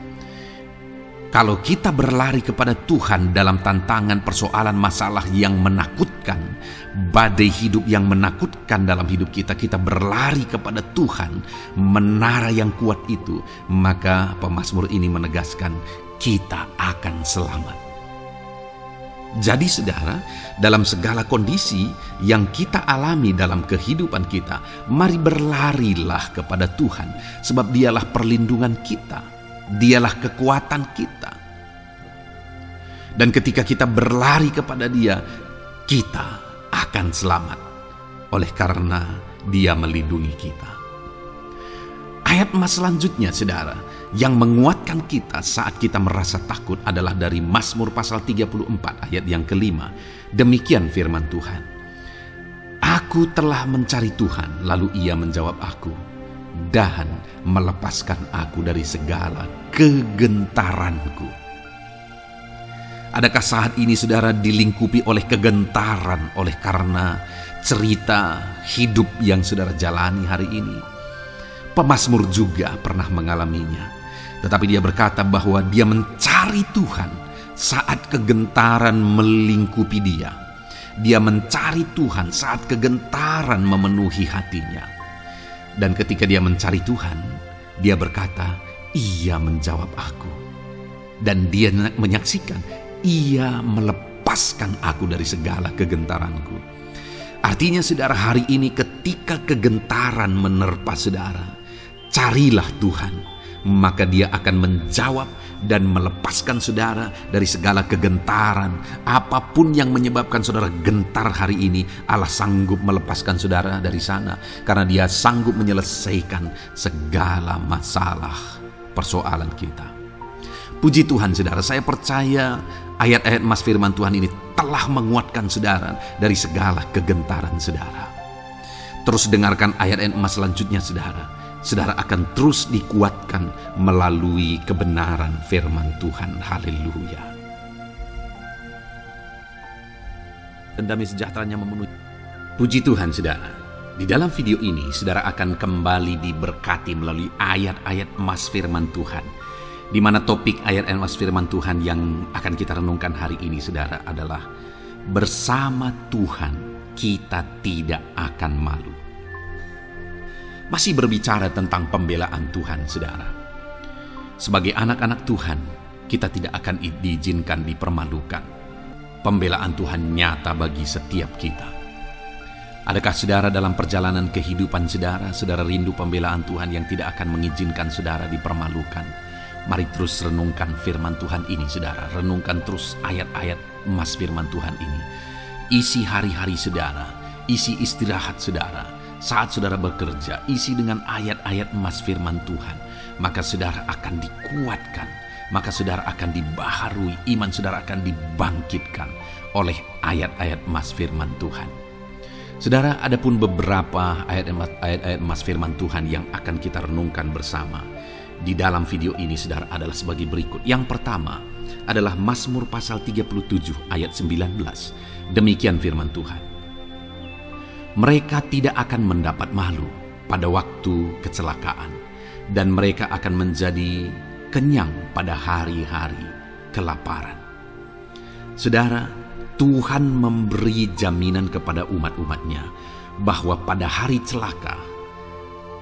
Kalau kita berlari kepada Tuhan dalam tantangan, persoalan, masalah yang menakutkan, badai hidup yang menakutkan dalam hidup kita, kita berlari kepada Tuhan, menara yang kuat itu, maka pemazmur ini menegaskan kita akan selamat. Jadi saudara, dalam segala kondisi yang kita alami dalam kehidupan kita, mari berlarilah kepada Tuhan, sebab Dialah perlindungan kita. Dialah kekuatan kita. Dan ketika kita berlari kepada Dia, kita akan selamat. Oleh karena Dia melindungi kita. Ayat emas selanjutnya saudara, yang menguatkan kita saat kita merasa takut adalah dari Mazmur pasal 34 ayat yang ke-5. Demikian firman Tuhan. Aku telah mencari Tuhan, lalu Ia menjawab aku, dan melepaskan aku dari segala kegentaranku. Adakah saat ini saudara dilingkupi oleh kegentaran oleh karena cerita hidup yang saudara jalani hari ini? Pemazmur juga pernah mengalaminya, tetapi dia berkata bahwa dia mencari Tuhan saat kegentaran melingkupi dia. Dia mencari Tuhan saat kegentaran memenuhi hatinya. Dan ketika dia mencari Tuhan, dia berkata, Ia menjawab aku. Dan dia menyaksikan, Ia melepaskan aku dari segala kegentaranku. Artinya saudara, hari ini ketika kegentaran menerpa saudara, carilah Tuhan, maka Dia akan menjawab dan melepaskan saudara dari segala kegentaran. Apapun yang menyebabkan saudara gentar hari ini, Allah sanggup melepaskan saudara dari sana, karena Dia sanggup menyelesaikan segala masalah persoalan kita. Puji Tuhan saudara, saya percaya ayat-ayat emas firman Tuhan ini telah menguatkan saudara dari segala kegentaran saudara. Terus dengarkan ayat-ayat emas selanjutnya saudara. Saudara akan terus dikuatkan melalui kebenaran firman Tuhan. Haleluya. Dan damai sejahteranya memenuhi. Puji Tuhan saudara. Di dalam video ini saudara akan kembali diberkati melalui ayat-ayat emas firman Tuhan. Di mana topik ayat emas firman Tuhan yang akan kita renungkan hari ini saudara adalah bersama Tuhan kita tidak akan malu. Masih berbicara tentang pembelaan Tuhan, saudara. Sebagai anak-anak Tuhan, kita tidak akan diizinkan dipermalukan. Pembelaan Tuhan nyata bagi setiap kita. Adakah saudara dalam perjalanan kehidupan saudara, saudara rindu pembelaan Tuhan yang tidak akan mengizinkan saudara dipermalukan? Mari terus renungkan firman Tuhan ini, saudara. Renungkan terus ayat-ayat emas firman Tuhan ini. Isi hari-hari saudara, isi istirahat saudara. Saat saudara bekerja, isi dengan ayat-ayat emas firman Tuhan. Maka saudara akan dikuatkan. Maka saudara akan dibaharui. Iman saudara akan dibangkitkan oleh ayat-ayat emas firman Tuhan. Saudara, ada pun beberapa ayat-ayat emas firman Tuhan yang akan kita renungkan bersama. Di dalam video ini saudara adalah sebagai berikut. Yang pertama adalah Mazmur pasal 37 ayat 19. Demikian firman Tuhan. Mereka tidak akan mendapat malu pada waktu kecelakaan, dan mereka akan menjadi kenyang pada hari-hari kelaparan. Saudara, Tuhan memberi jaminan kepada umat-umatnya bahwa pada hari celaka,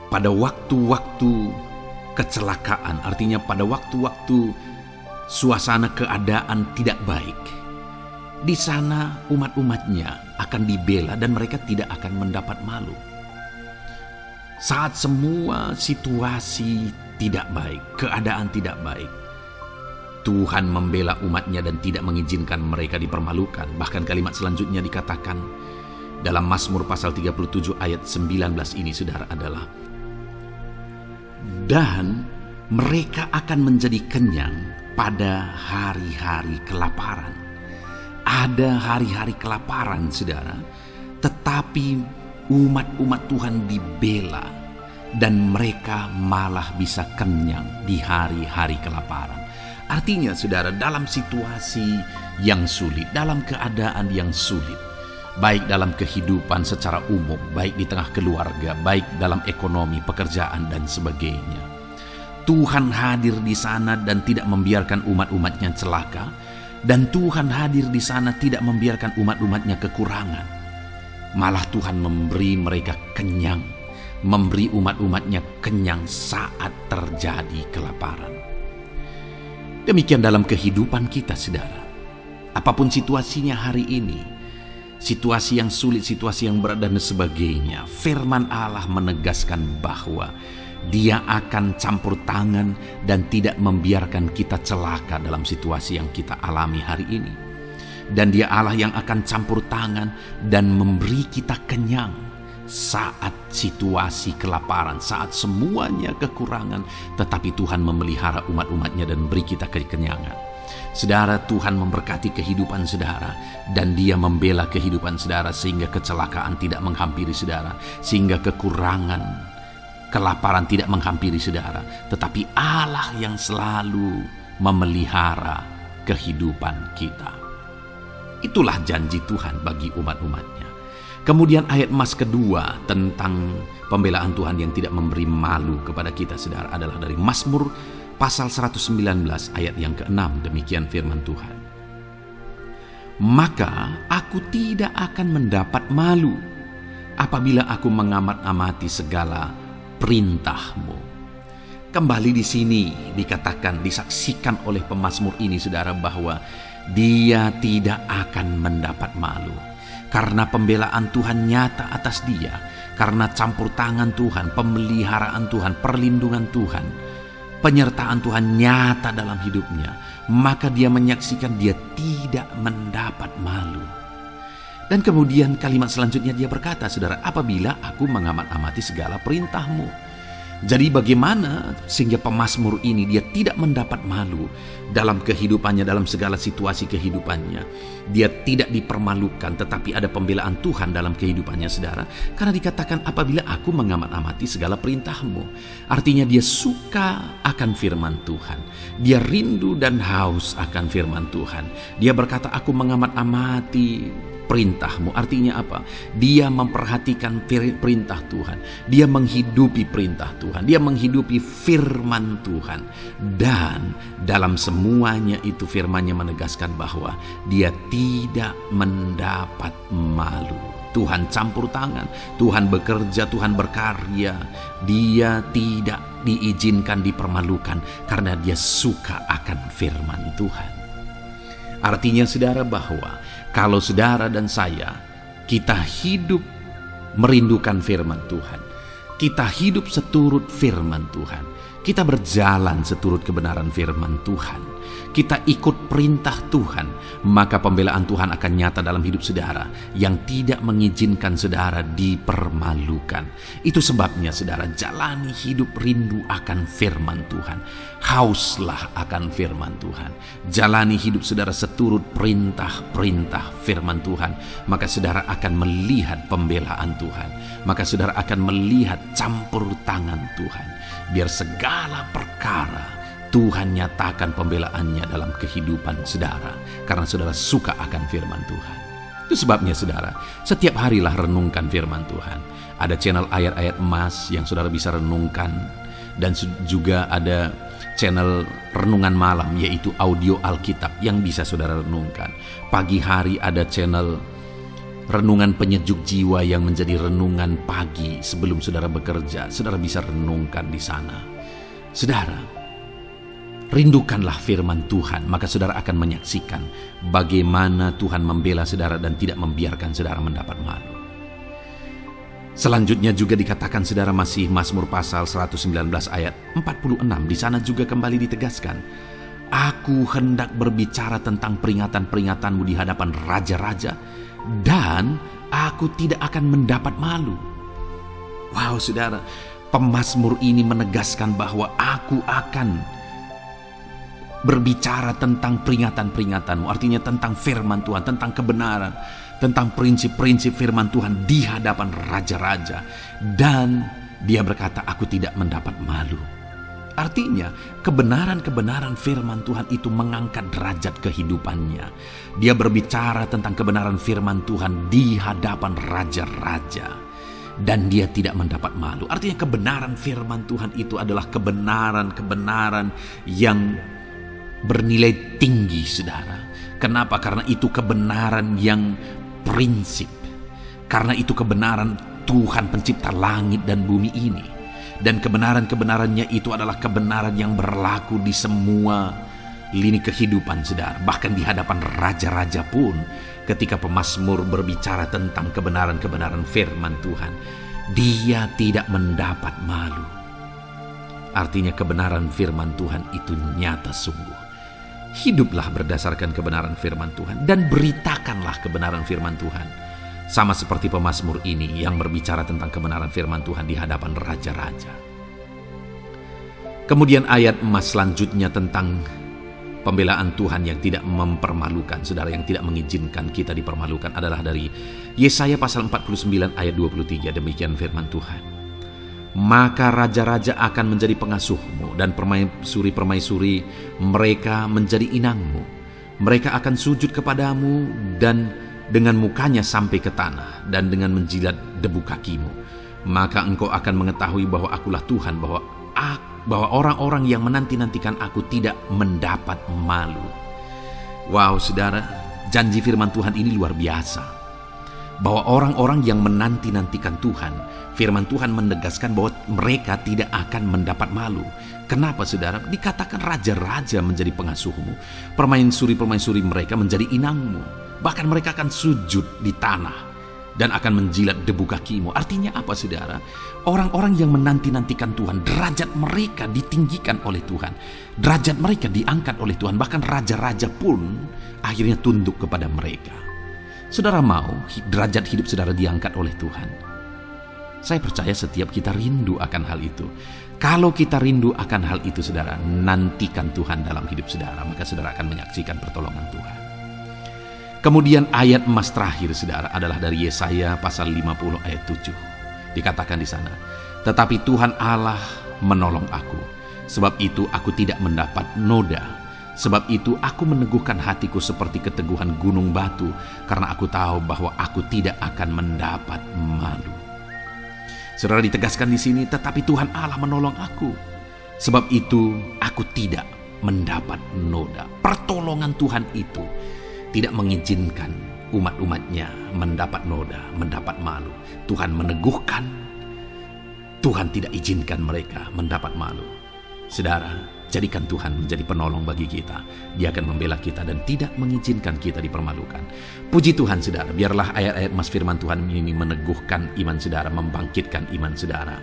pada waktu-waktu kecelakaan, artinya pada waktu-waktu suasana keadaan tidak baik, di sana umat-umatnya akan dibela dan mereka tidak akan mendapat malu. Saat semua situasi tidak baik, keadaan tidak baik, Tuhan membela umatnya dan tidak mengizinkan mereka dipermalukan. Bahkan kalimat selanjutnya dikatakan dalam Mazmur pasal 37 ayat 19 ini, saudara, adalah dan mereka akan menjadi kenyang pada hari-hari kelaparan. Ada hari-hari kelaparan, saudara, tetapi umat-umat Tuhan dibela dan mereka malah bisa kenyang di hari-hari kelaparan. Artinya, saudara, dalam situasi yang sulit, dalam keadaan yang sulit, baik dalam kehidupan secara umum, baik di tengah keluarga, baik dalam ekonomi, pekerjaan, dan sebagainya, Tuhan hadir di sana dan tidak membiarkan umat-umatnya celaka, dan Tuhan hadir di sana tidak membiarkan umat-umatnya kekurangan. Malah Tuhan memberi mereka kenyang, memberi umat-umatnya kenyang saat terjadi kelaparan. Demikian dalam kehidupan kita, saudara. Apapun situasinya hari ini, situasi yang sulit, situasi yang berat, dan sebagainya, firman Allah menegaskan bahwa Dia akan campur tangan dan tidak membiarkan kita celaka dalam situasi yang kita alami hari ini. Dan Dia Allah yang akan campur tangan dan memberi kita kenyang saat situasi kelaparan, saat semuanya kekurangan, tetapi Tuhan memelihara umat-umatnya dan beri kita kekenyangan. Saudara, Tuhan memberkati kehidupan saudara, dan Dia membela kehidupan saudara sehingga kecelakaan tidak menghampiri saudara, sehingga kekurangan, kelaparan tidak menghampiri saudara, tetapi Allah yang selalu memelihara kehidupan kita. Itulah janji Tuhan bagi umat-umatnya. Kemudian ayat emas kedua tentang pembelaan Tuhan yang tidak memberi malu kepada kita, saudara, adalah dari Mazmur pasal 119 ayat yang ke-6. Demikian firman Tuhan. Maka aku tidak akan mendapat malu apabila aku mengamat-amati segala perintah-Mu. Kembali di sini dikatakan, disaksikan oleh pemazmur ini, saudara, bahwa dia tidak akan mendapat malu. Karena pembelaan Tuhan nyata atas dia, karena campur tangan Tuhan, pemeliharaan Tuhan, perlindungan Tuhan, penyertaan Tuhan nyata dalam hidupnya, maka dia menyaksikan dia tidak mendapat malu. Dan kemudian kalimat selanjutnya dia berkata, saudara, apabila aku mengamat-amati segala perintah-Mu. Jadi bagaimana sehingga pemazmur ini dia tidak mendapat malu dalam kehidupannya, dalam segala situasi kehidupannya. Dia tidak dipermalukan, tetapi ada pembelaan Tuhan dalam kehidupannya, saudara. Karena dikatakan apabila aku mengamat-amati segala perintah-Mu. Artinya dia suka akan firman Tuhan. Dia rindu dan haus akan firman Tuhan. Dia berkata, aku mengamat-amati perintah-Mu. Artinya apa? Dia memperhatikan perintah Tuhan. Dia menghidupi perintah Tuhan. Dia menghidupi firman Tuhan. Dan dalam semuanya itu firman-Nya menegaskan bahwa dia tidak mendapat malu. Tuhan campur tangan, Tuhan bekerja, Tuhan berkarya. Dia tidak diizinkan dipermalukan karena dia suka akan firman Tuhan. Artinya, saudara, bahwa kalau saudara dan saya, kita hidup merindukan firman Tuhan, kita hidup seturut firman Tuhan, kita berjalan seturut kebenaran firman Tuhan, kita ikut perintah Tuhan, maka pembelaan Tuhan akan nyata dalam hidup saudara yang tidak mengizinkan saudara dipermalukan. Itu sebabnya, saudara, jalani hidup rindu akan firman Tuhan. Hauslah akan firman Tuhan. Jalani hidup saudara seturut perintah-perintah firman Tuhan. Maka saudara akan melihat pembelaan Tuhan. Maka saudara akan melihat campur tangan Tuhan. Biar segala perkara Tuhan nyatakan pembelaannya dalam kehidupan saudara. Karena saudara suka akan firman Tuhan. Itu sebabnya, saudara, setiap harilah renungkan firman Tuhan. Ada channel ayat-ayat emas yang saudara bisa renungkan. Dan juga ada channel renungan malam, yaitu audio Alkitab yang bisa saudara renungkan. Pagi hari ada channel renungan penyejuk jiwa yang menjadi renungan pagi sebelum saudara bekerja. Saudara bisa renungkan di sana. Saudara, rindukanlah firman Tuhan, maka saudara akan menyaksikan bagaimana Tuhan membela saudara dan tidak membiarkan saudara mendapat malu. Selanjutnya juga dikatakan saudara, masih Mazmur pasal 119 ayat 46. Di sana juga kembali ditegaskan, aku hendak berbicara tentang peringatan-peringatanmu di hadapan raja-raja, dan aku tidak akan mendapat malu. Wow saudara, pemazmur ini menegaskan bahwa aku akan berbicara tentang peringatan-peringatanmu, artinya tentang firman Tuhan, tentang kebenaran, tentang prinsip-prinsip firman Tuhan di hadapan raja-raja. Dan dia berkata, aku tidak mendapat malu. Artinya kebenaran-kebenaran firman Tuhan itu mengangkat derajat kehidupannya. Dia berbicara tentang kebenaran firman Tuhan di hadapan raja-raja, dan dia tidak mendapat malu. Artinya kebenaran firman Tuhan itu adalah kebenaran-kebenaran yang bernilai tinggi saudara. Kenapa? Karena itu kebenaran yang prinsip. Karena itu kebenaran Tuhan pencipta langit dan bumi ini. Dan kebenaran-kebenarannya itu adalah kebenaran yang berlaku di semua lini kehidupan saudara. Bahkan di hadapan raja-raja pun, ketika pemazmur berbicara tentang kebenaran-kebenaran firman Tuhan, dia tidak mendapat malu. Artinya kebenaran firman Tuhan itu nyata sungguh. Hiduplah berdasarkan kebenaran firman Tuhan dan beritakanlah kebenaran firman Tuhan. Sama seperti pemazmur ini yang berbicara tentang kebenaran firman Tuhan di hadapan raja-raja. Kemudian ayat emas selanjutnya tentang pembelaan Tuhan yang tidak mempermalukan, saudara, yang tidak mengizinkan kita dipermalukan, adalah dari Yesaya pasal 49 ayat 23. Demikian firman Tuhan. Maka raja-raja akan menjadi pengasuhmu, dan permaisuri-permaisuri mereka menjadi inangmu. Mereka akan sujud kepadamu dan dengan mukanya sampai ke tanah, dan dengan menjilat debu kakimu. Maka engkau akan mengetahui bahwa akulah Tuhan, bahwa orang-orang yang menanti-nantikan aku tidak mendapat malu. Wow saudara, janji firman Tuhan ini luar biasa. Bahwa orang-orang yang menanti-nantikan Tuhan, firman Tuhan menegaskan bahwa mereka tidak akan mendapat malu. Kenapa saudara? Dikatakan raja-raja menjadi pengasuhmu, permaisuri-permaisuri mereka menjadi inangmu. Bahkan mereka akan sujud di tanah dan akan menjilat debu kakimu. Artinya apa saudara? Orang-orang yang menanti-nantikan Tuhan, derajat mereka ditinggikan oleh Tuhan, derajat mereka diangkat oleh Tuhan. Bahkan raja-raja pun akhirnya tunduk kepada mereka. Saudara mau derajat hidup saudara diangkat oleh Tuhan? Saya percaya setiap kita rindu akan hal itu. Kalau kita rindu akan hal itu saudara, nantikan Tuhan dalam hidup saudara, maka saudara akan menyaksikan pertolongan Tuhan. Kemudian ayat emas terakhir saudara adalah dari Yesaya pasal 50 ayat 7. Dikatakan di sana, tetapi Tuhan Allah menolong aku, sebab itu aku tidak mendapat noda. Sebab itu aku meneguhkan hatiku seperti keteguhan gunung batu, karena aku tahu bahwa aku tidak akan mendapat malu. Saudara, ditegaskan di sini, tetapi Tuhan Allah menolong aku. Sebab itu aku tidak mendapat noda. Pertolongan Tuhan itu tidak mengizinkan umat-umatnya mendapat noda, mendapat malu. Tuhan meneguhkan, Tuhan tidak izinkan mereka mendapat malu. Saudara, jadikan Tuhan menjadi penolong bagi kita. Dia akan membela kita dan tidak mengizinkan kita dipermalukan. Puji Tuhan saudara, biarlah ayat-ayat emas firman Tuhan ini meneguhkan iman saudara, membangkitkan iman saudara.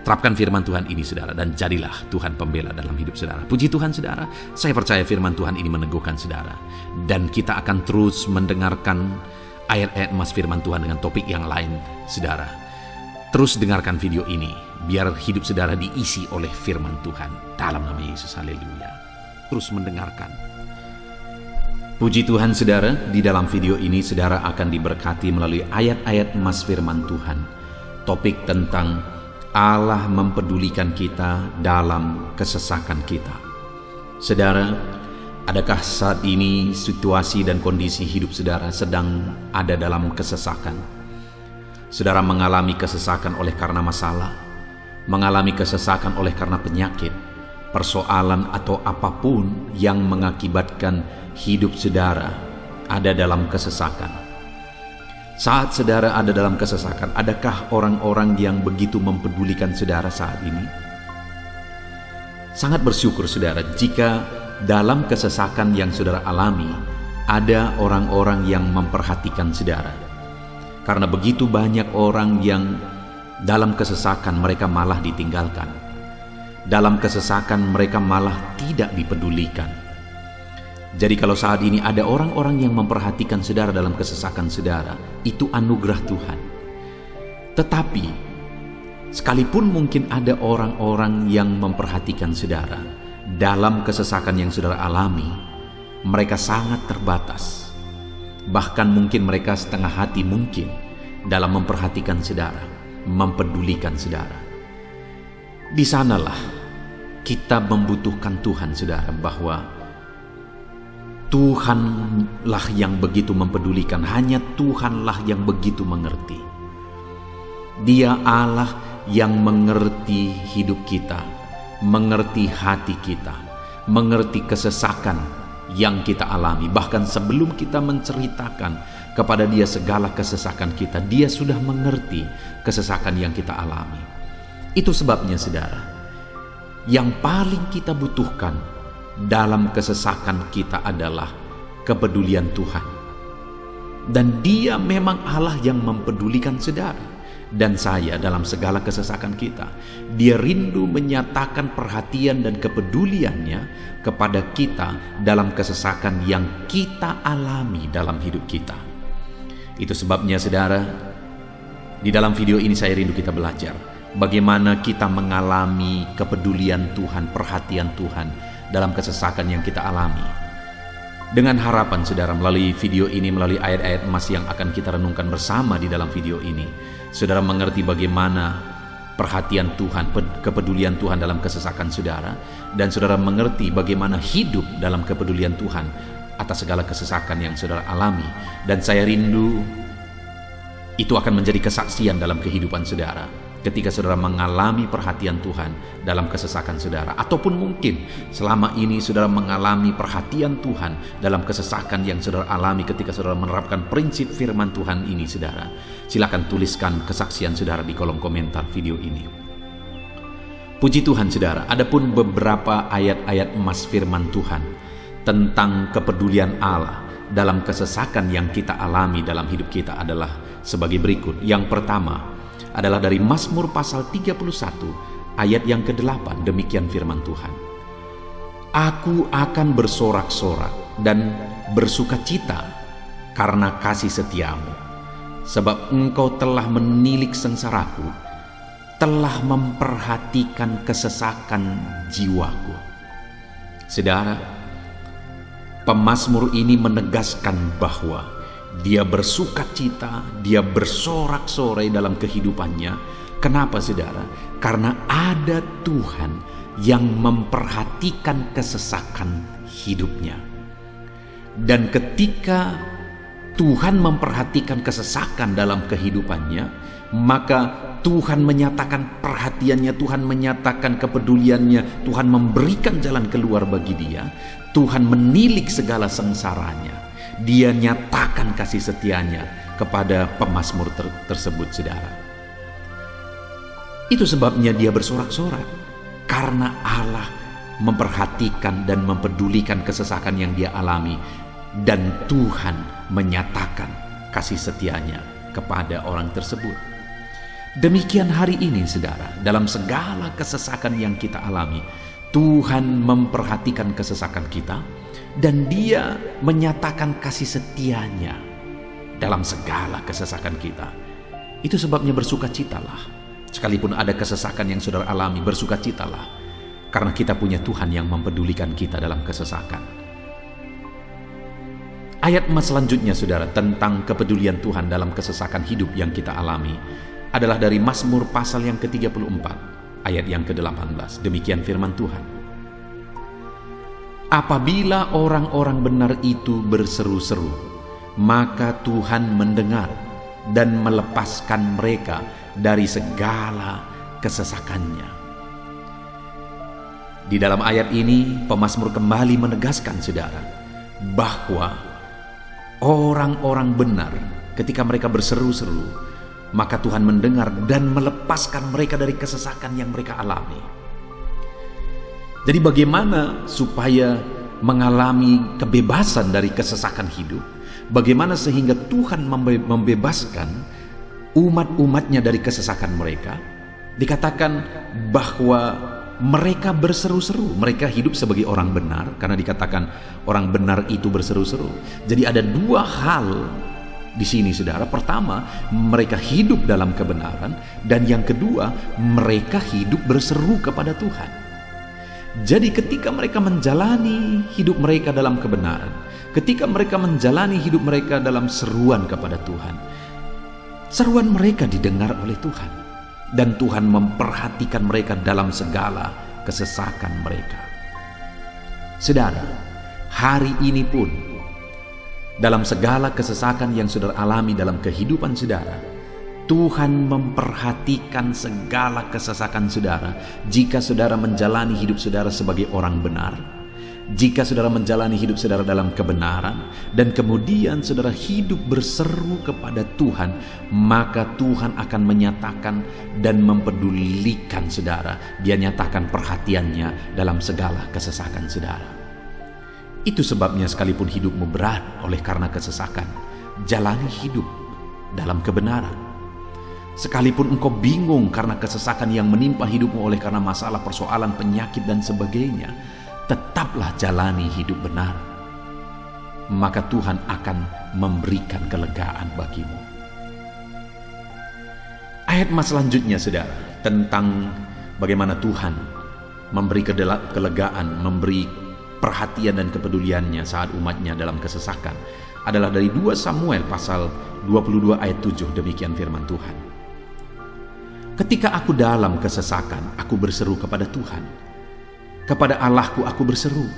Terapkan firman Tuhan ini saudara, dan jadilah Tuhan pembela dalam hidup saudara. Puji Tuhan saudara, saya percaya firman Tuhan ini meneguhkan saudara. Dan kita akan terus mendengarkan ayat-ayat emas firman Tuhan dengan topik yang lain saudara. Terus dengarkan video ini, biar hidup saudara diisi oleh firman Tuhan. Dalam nama Yesus, haleluya. Terus mendengarkan. Puji Tuhan saudara, di dalam video ini saudara akan diberkati melalui ayat-ayat emas firman Tuhan. Topik tentang Allah mempedulikan kita dalam kesesakan kita. Saudara, adakah saat ini situasi dan kondisi hidup saudara sedang ada dalam kesesakan? Saudara mengalami kesesakan oleh karena masalah, mengalami kesesakan oleh karena penyakit, persoalan atau apapun yang mengakibatkan hidup saudara ada dalam kesesakan. Saat saudara ada dalam kesesakan, adakah orang-orang yang begitu mempedulikan saudara saat ini? Sangat bersyukur saudara jika dalam kesesakan yang saudara alami ada orang-orang yang memperhatikan saudara. Karena begitu banyak orang yang dalam kesesakan mereka malah ditinggalkan. Dalam kesesakan mereka malah tidak dipedulikan. Jadi kalau saat ini ada orang-orang yang memperhatikan saudara dalam kesesakan saudara, itu anugerah Tuhan. Tetapi sekalipun mungkin ada orang-orang yang memperhatikan saudara dalam kesesakan yang saudara alami, mereka sangat terbatas. Bahkan mungkin mereka setengah hati mungkin dalam memperhatikan saudara, mempedulikan saudara. Di sanalah kita membutuhkan Tuhan saudara, bahwa Tuhanlah yang begitu mempedulikan, hanya Tuhanlah yang begitu mengerti. Dia Allah yang mengerti hidup kita, mengerti hati kita, mengerti kesesakan yang kita alami. Bahkan sebelum kita menceritakan kepada Dia segala kesesakan kita, Dia sudah mengerti kesesakan yang kita alami. Itu sebabnya saudara, yang paling kita butuhkan dalam kesesakan kita adalah kepedulian Tuhan. Dan Dia memang Allah yang mempedulikan saudara dan saya dalam segala kesesakan kita. Dia rindu menyatakan perhatian dan kepeduliannya kepada kita dalam kesesakan yang kita alami dalam hidup kita. Itu sebabnya saudara, di dalam video ini saya rindu kita belajar bagaimana kita mengalami kepedulian Tuhan, perhatian Tuhan dalam kesesakan yang kita alami. Dengan harapan saudara, melalui video ini, melalui ayat-ayat emas yang akan kita renungkan bersama di dalam video ini, saudara mengerti bagaimana perhatian Tuhan, kepedulian Tuhan dalam kesesakan saudara, dan saudara mengerti bagaimana hidup dalam kepedulian Tuhan atas segala kesesakan yang saudara alami. Dan saya rindu itu akan menjadi kesaksian dalam kehidupan saudara ketika saudara mengalami perhatian Tuhan dalam kesesakan saudara, ataupun mungkin selama ini saudara mengalami perhatian Tuhan dalam kesesakan yang saudara alami ketika saudara menerapkan prinsip firman Tuhan ini saudara. Silakan tuliskan kesaksian saudara di kolom komentar video ini. Puji Tuhan saudara, adapun beberapa ayat-ayat emas firman Tuhan tentang kepedulian Allah dalam kesesakan yang kita alami dalam hidup kita adalah sebagai berikut. Yang pertama adalah dari Mazmur pasal 31 ayat yang ke-8. Demikian firman Tuhan. Aku akan bersorak-sorak dan bersukacita karena kasih setiamu, sebab engkau telah menilik sengsaraku, telah memperhatikan kesesakan jiwaku. Saudara, pemazmur ini menegaskan bahwa dia bersukacita, dia bersorak-sorai dalam kehidupannya. Kenapa saudara? Karena ada Tuhan yang memperhatikan kesesakan hidupnya. Dan ketika Tuhan memperhatikan kesesakan dalam kehidupannya, maka Tuhan menyatakan perhatiannya, Tuhan menyatakan kepeduliannya, Tuhan memberikan jalan keluar bagi dia, Tuhan menilik segala sengsaranya. Dia nyatakan kasih setianya kepada pemazmur tersebut saudara. Itu sebabnya dia bersorak-sorak, karena Allah memperhatikan dan mempedulikan kesesakan yang dia alami, dan Tuhan menyatakan kasih setianya kepada orang tersebut. Demikian hari ini saudara, dalam segala kesesakan yang kita alami, Tuhan memperhatikan kesesakan kita, dan Dia menyatakan kasih setianya dalam segala kesesakan kita. Itu sebabnya bersukacitalah. Sekalipun ada kesesakan yang saudara alami, bersukacitalah, karena kita punya Tuhan yang mempedulikan kita dalam kesesakan. Ayat emas selanjutnya saudara tentang kepedulian Tuhan dalam kesesakan hidup yang kita alami adalah dari Mazmur pasal yang ke-34 ayat yang ke-18. Demikian firman Tuhan. Apabila orang-orang benar itu berseru-seru, maka Tuhan mendengar dan melepaskan mereka dari segala kesesakannya. Di dalam ayat ini, pemazmur kembali menegaskan saudara, bahwa orang-orang benar ketika mereka berseru-seru, maka Tuhan mendengar dan melepaskan mereka dari kesesakan yang mereka alami. Jadi bagaimana supaya mengalami kebebasan dari kesesakan hidup? Bagaimana sehingga Tuhan membebaskan umat-umatnya dari kesesakan mereka, dikatakan bahwa mereka berseru-seru, mereka hidup sebagai orang benar, karena dikatakan orang benar itu berseru-seru. Jadi ada dua hal di sini, saudara. Pertama, mereka hidup dalam kebenaran, dan yang kedua, mereka hidup berseru kepada Tuhan. Jadi ketika mereka menjalani hidup mereka dalam kebenaran, ketika mereka menjalani hidup mereka dalam seruan kepada Tuhan, seruan mereka didengar oleh Tuhan, dan Tuhan memperhatikan mereka dalam segala kesesakan mereka. Saudara, hari ini pun dalam segala kesesakan yang saudara alami dalam kehidupan saudara, Tuhan memperhatikan segala kesesakan saudara. Jika saudara menjalani hidup saudara sebagai orang benar, jika saudara menjalani hidup saudara dalam kebenaran, dan kemudian saudara hidup berseru kepada Tuhan, maka Tuhan akan menyatakan dan mempedulikan saudara. Dia nyatakan perhatiannya dalam segala kesesakan saudara. Itu sebabnya sekalipun hidupmu berat oleh karena kesesakan, jalani hidup dalam kebenaran. Sekalipun engkau bingung karena kesesakan yang menimpa hidupmu oleh karena masalah, persoalan, penyakit dan sebagainya, tetaplah jalani hidup benar. Maka Tuhan akan memberikan kelegaan bagimu. Ayat mas selanjutnya, saudara, tentang bagaimana Tuhan memberi kelegaan, memberi perhatian dan kepeduliannya saat umatnya dalam kesesakan, adalah dari 2 Samuel pasal 22 ayat 7. Demikian firman Tuhan. Ketika aku dalam kesesakan, aku berseru kepada Tuhan. Kepada Allahku aku berseru,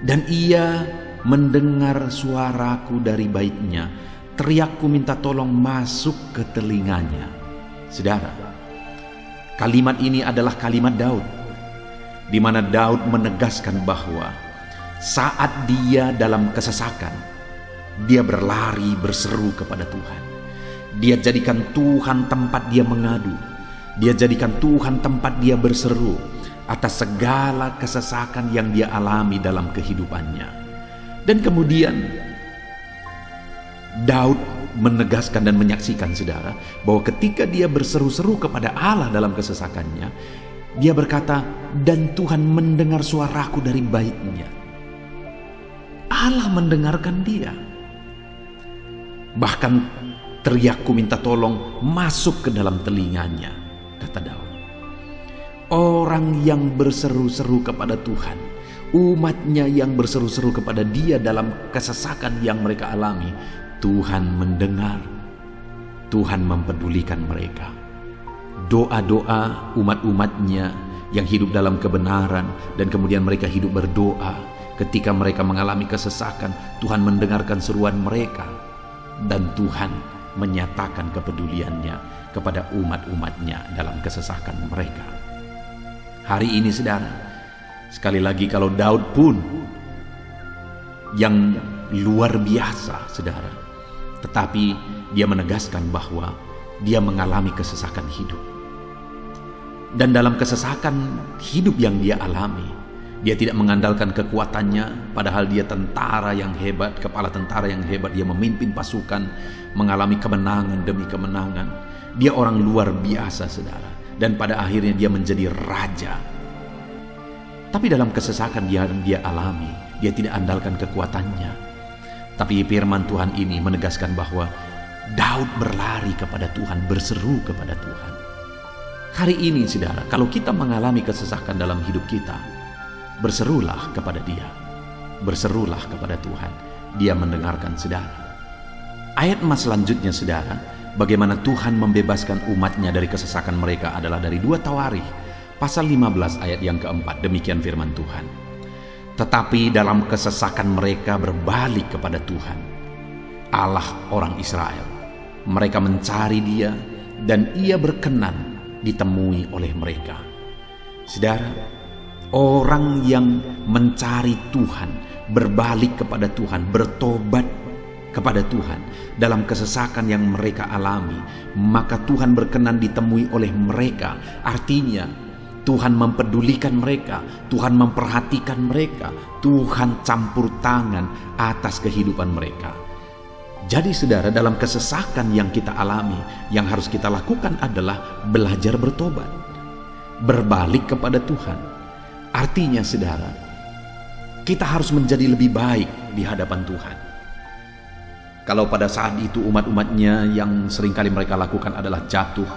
dan Ia mendengar suaraku dari baitnya. Teriakku minta tolong masuk ke telinganya. Saudara, kalimat ini adalah kalimat Daud, di mana Daud menegaskan bahwa saat dia dalam kesesakan, dia berlari berseru kepada Tuhan. Dia jadikan Tuhan tempat dia mengadu. Dia jadikan Tuhan tempat dia berseru atas segala kesesakan yang dia alami dalam kehidupannya. Dan kemudian Daud menegaskan dan menyaksikan, saudara, bahwa ketika dia berseru-seru kepada Allah dalam kesesakannya, dia berkata, dan Tuhan mendengar suaraku dari baitnya. Allah mendengarkan dia. Bahkan teriakku minta tolong masuk ke dalam telinganya, kata Daud. Orang yang berseru-seru kepada Tuhan, umatnya yang berseru-seru kepada dia dalam kesesakan yang mereka alami, Tuhan mendengar, Tuhan mempedulikan mereka. Doa-doa umat-umatnya yang hidup dalam kebenaran, dan kemudian mereka hidup berdoa ketika mereka mengalami kesesakan, Tuhan mendengarkan seruan mereka, dan Tuhan menyatakan kepeduliannya kepada umat-umatnya dalam kesesakan mereka. Hari ini, saudara, sekali lagi, kalau Daud pun yang luar biasa, saudara, tetapi dia menegaskan bahwa dia mengalami kesesakan hidup. Dan dalam kesesakan hidup yang dia alami, dia tidak mengandalkan kekuatannya, padahal dia tentara yang hebat, kepala tentara yang hebat. Dia memimpin pasukan, mengalami kemenangan demi kemenangan. Dia orang luar biasa, saudara. Dan pada akhirnya dia menjadi raja. Tapi dalam kesesakan yang dia alami, dia tidak andalkan kekuatannya. Tapi firman Tuhan ini menegaskan bahwa Daud berlari kepada Tuhan, berseru kepada Tuhan. Hari ini, saudara, kalau kita mengalami kesesakan dalam hidup kita, berserulah kepada Dia, berserulah kepada Tuhan. Dia mendengarkan saudara. Ayat emas selanjutnya, saudara, bagaimana Tuhan membebaskan umatnya dari kesesakan mereka adalah dari 2 Tawarikh pasal 15 ayat yang keempat. Demikian firman Tuhan. Tetapi dalam kesesakan mereka berbalik kepada Tuhan, Allah orang Israel. Mereka mencari Dia, dan Ia berkenan ditemui oleh mereka. Saudara, orang yang mencari Tuhan, berbalik kepada Tuhan, bertobat kepada Tuhan dalam kesesakan yang mereka alami, maka Tuhan berkenan ditemui oleh mereka. Artinya Tuhan mempedulikan mereka, Tuhan memperhatikan mereka, Tuhan campur tangan atas kehidupan mereka. Jadi saudara, dalam kesesakan yang kita alami, yang harus kita lakukan adalah belajar bertobat, berbalik kepada Tuhan. Artinya saudara, kita harus menjadi lebih baik di hadapan Tuhan. Kalau pada saat itu umat-umatnya yang seringkali mereka lakukan adalah jatuh,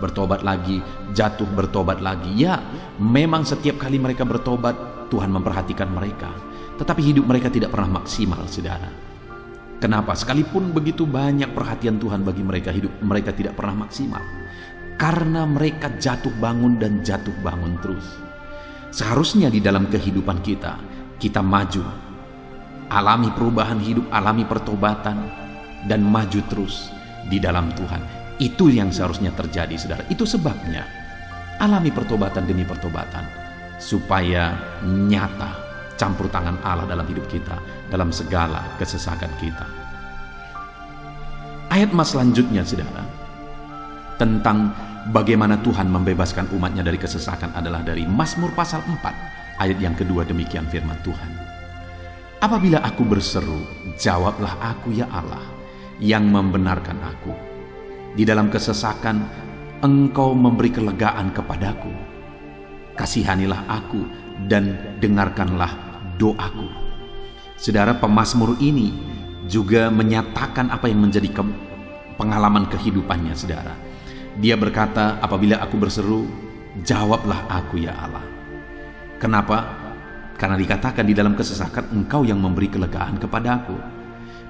bertobat lagi, jatuh, bertobat lagi. Ya, memang setiap kali mereka bertobat, Tuhan memperhatikan mereka. Tetapi hidup mereka tidak pernah maksimal, saudara. Kenapa? Sekalipun begitu banyak perhatian Tuhan bagi mereka, hidup mereka tidak pernah maksimal. Karena mereka jatuh bangun dan jatuh bangun terus. Seharusnya di dalam kehidupan kita, kita maju, alami perubahan hidup, alami pertobatan, dan maju terus di dalam Tuhan. Itu yang seharusnya terjadi, saudara. Itu sebabnya alami pertobatan demi pertobatan, supaya nyata campur tangan Allah dalam hidup kita, dalam segala kesesakan kita. Ayat mas selanjutnya, saudara, tentang bagaimana Tuhan membebaskan umatnya dari kesesakan adalah dari Mazmur pasal 4 ayat yang kedua. Demikian firman Tuhan. Apabila aku berseru, jawablah aku ya Allah, yang membenarkan aku. Di dalam kesesakan, Engkau memberi kelegaan kepadaku. Kasihanilah aku dan dengarkanlah doaku. Saudara, pemazmur ini juga menyatakan apa yang menjadi pengalaman kehidupannya, saudara. Dia berkata, apabila aku berseru, jawablah aku ya Allah. Kenapa? Karena dikatakan di dalam kesesakan, Engkau yang memberi kelegaan kepadaku.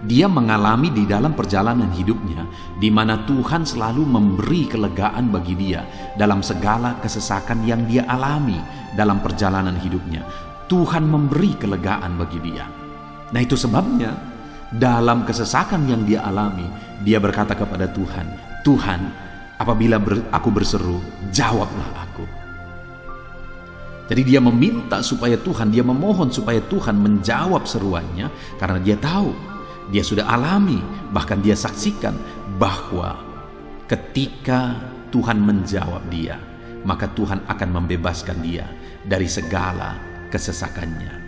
Dia mengalami di dalam perjalanan hidupnya, di mana Tuhan selalu memberi kelegaan bagi dia dalam segala kesesakan yang dia alami dalam perjalanan hidupnya. Tuhan memberi kelegaan bagi dia. Nah, itu sebabnya dalam kesesakan yang dia alami, dia berkata kepada Tuhan, Tuhan, apabila aku berseru, jawablah aku. Jadi dia meminta supaya Tuhan, dia memohon supaya Tuhan menjawab seruannya, karena dia tahu, dia sudah alami, bahkan dia saksikan bahwa ketika Tuhan menjawab dia, maka Tuhan akan membebaskan dia dari segala kesesakannya.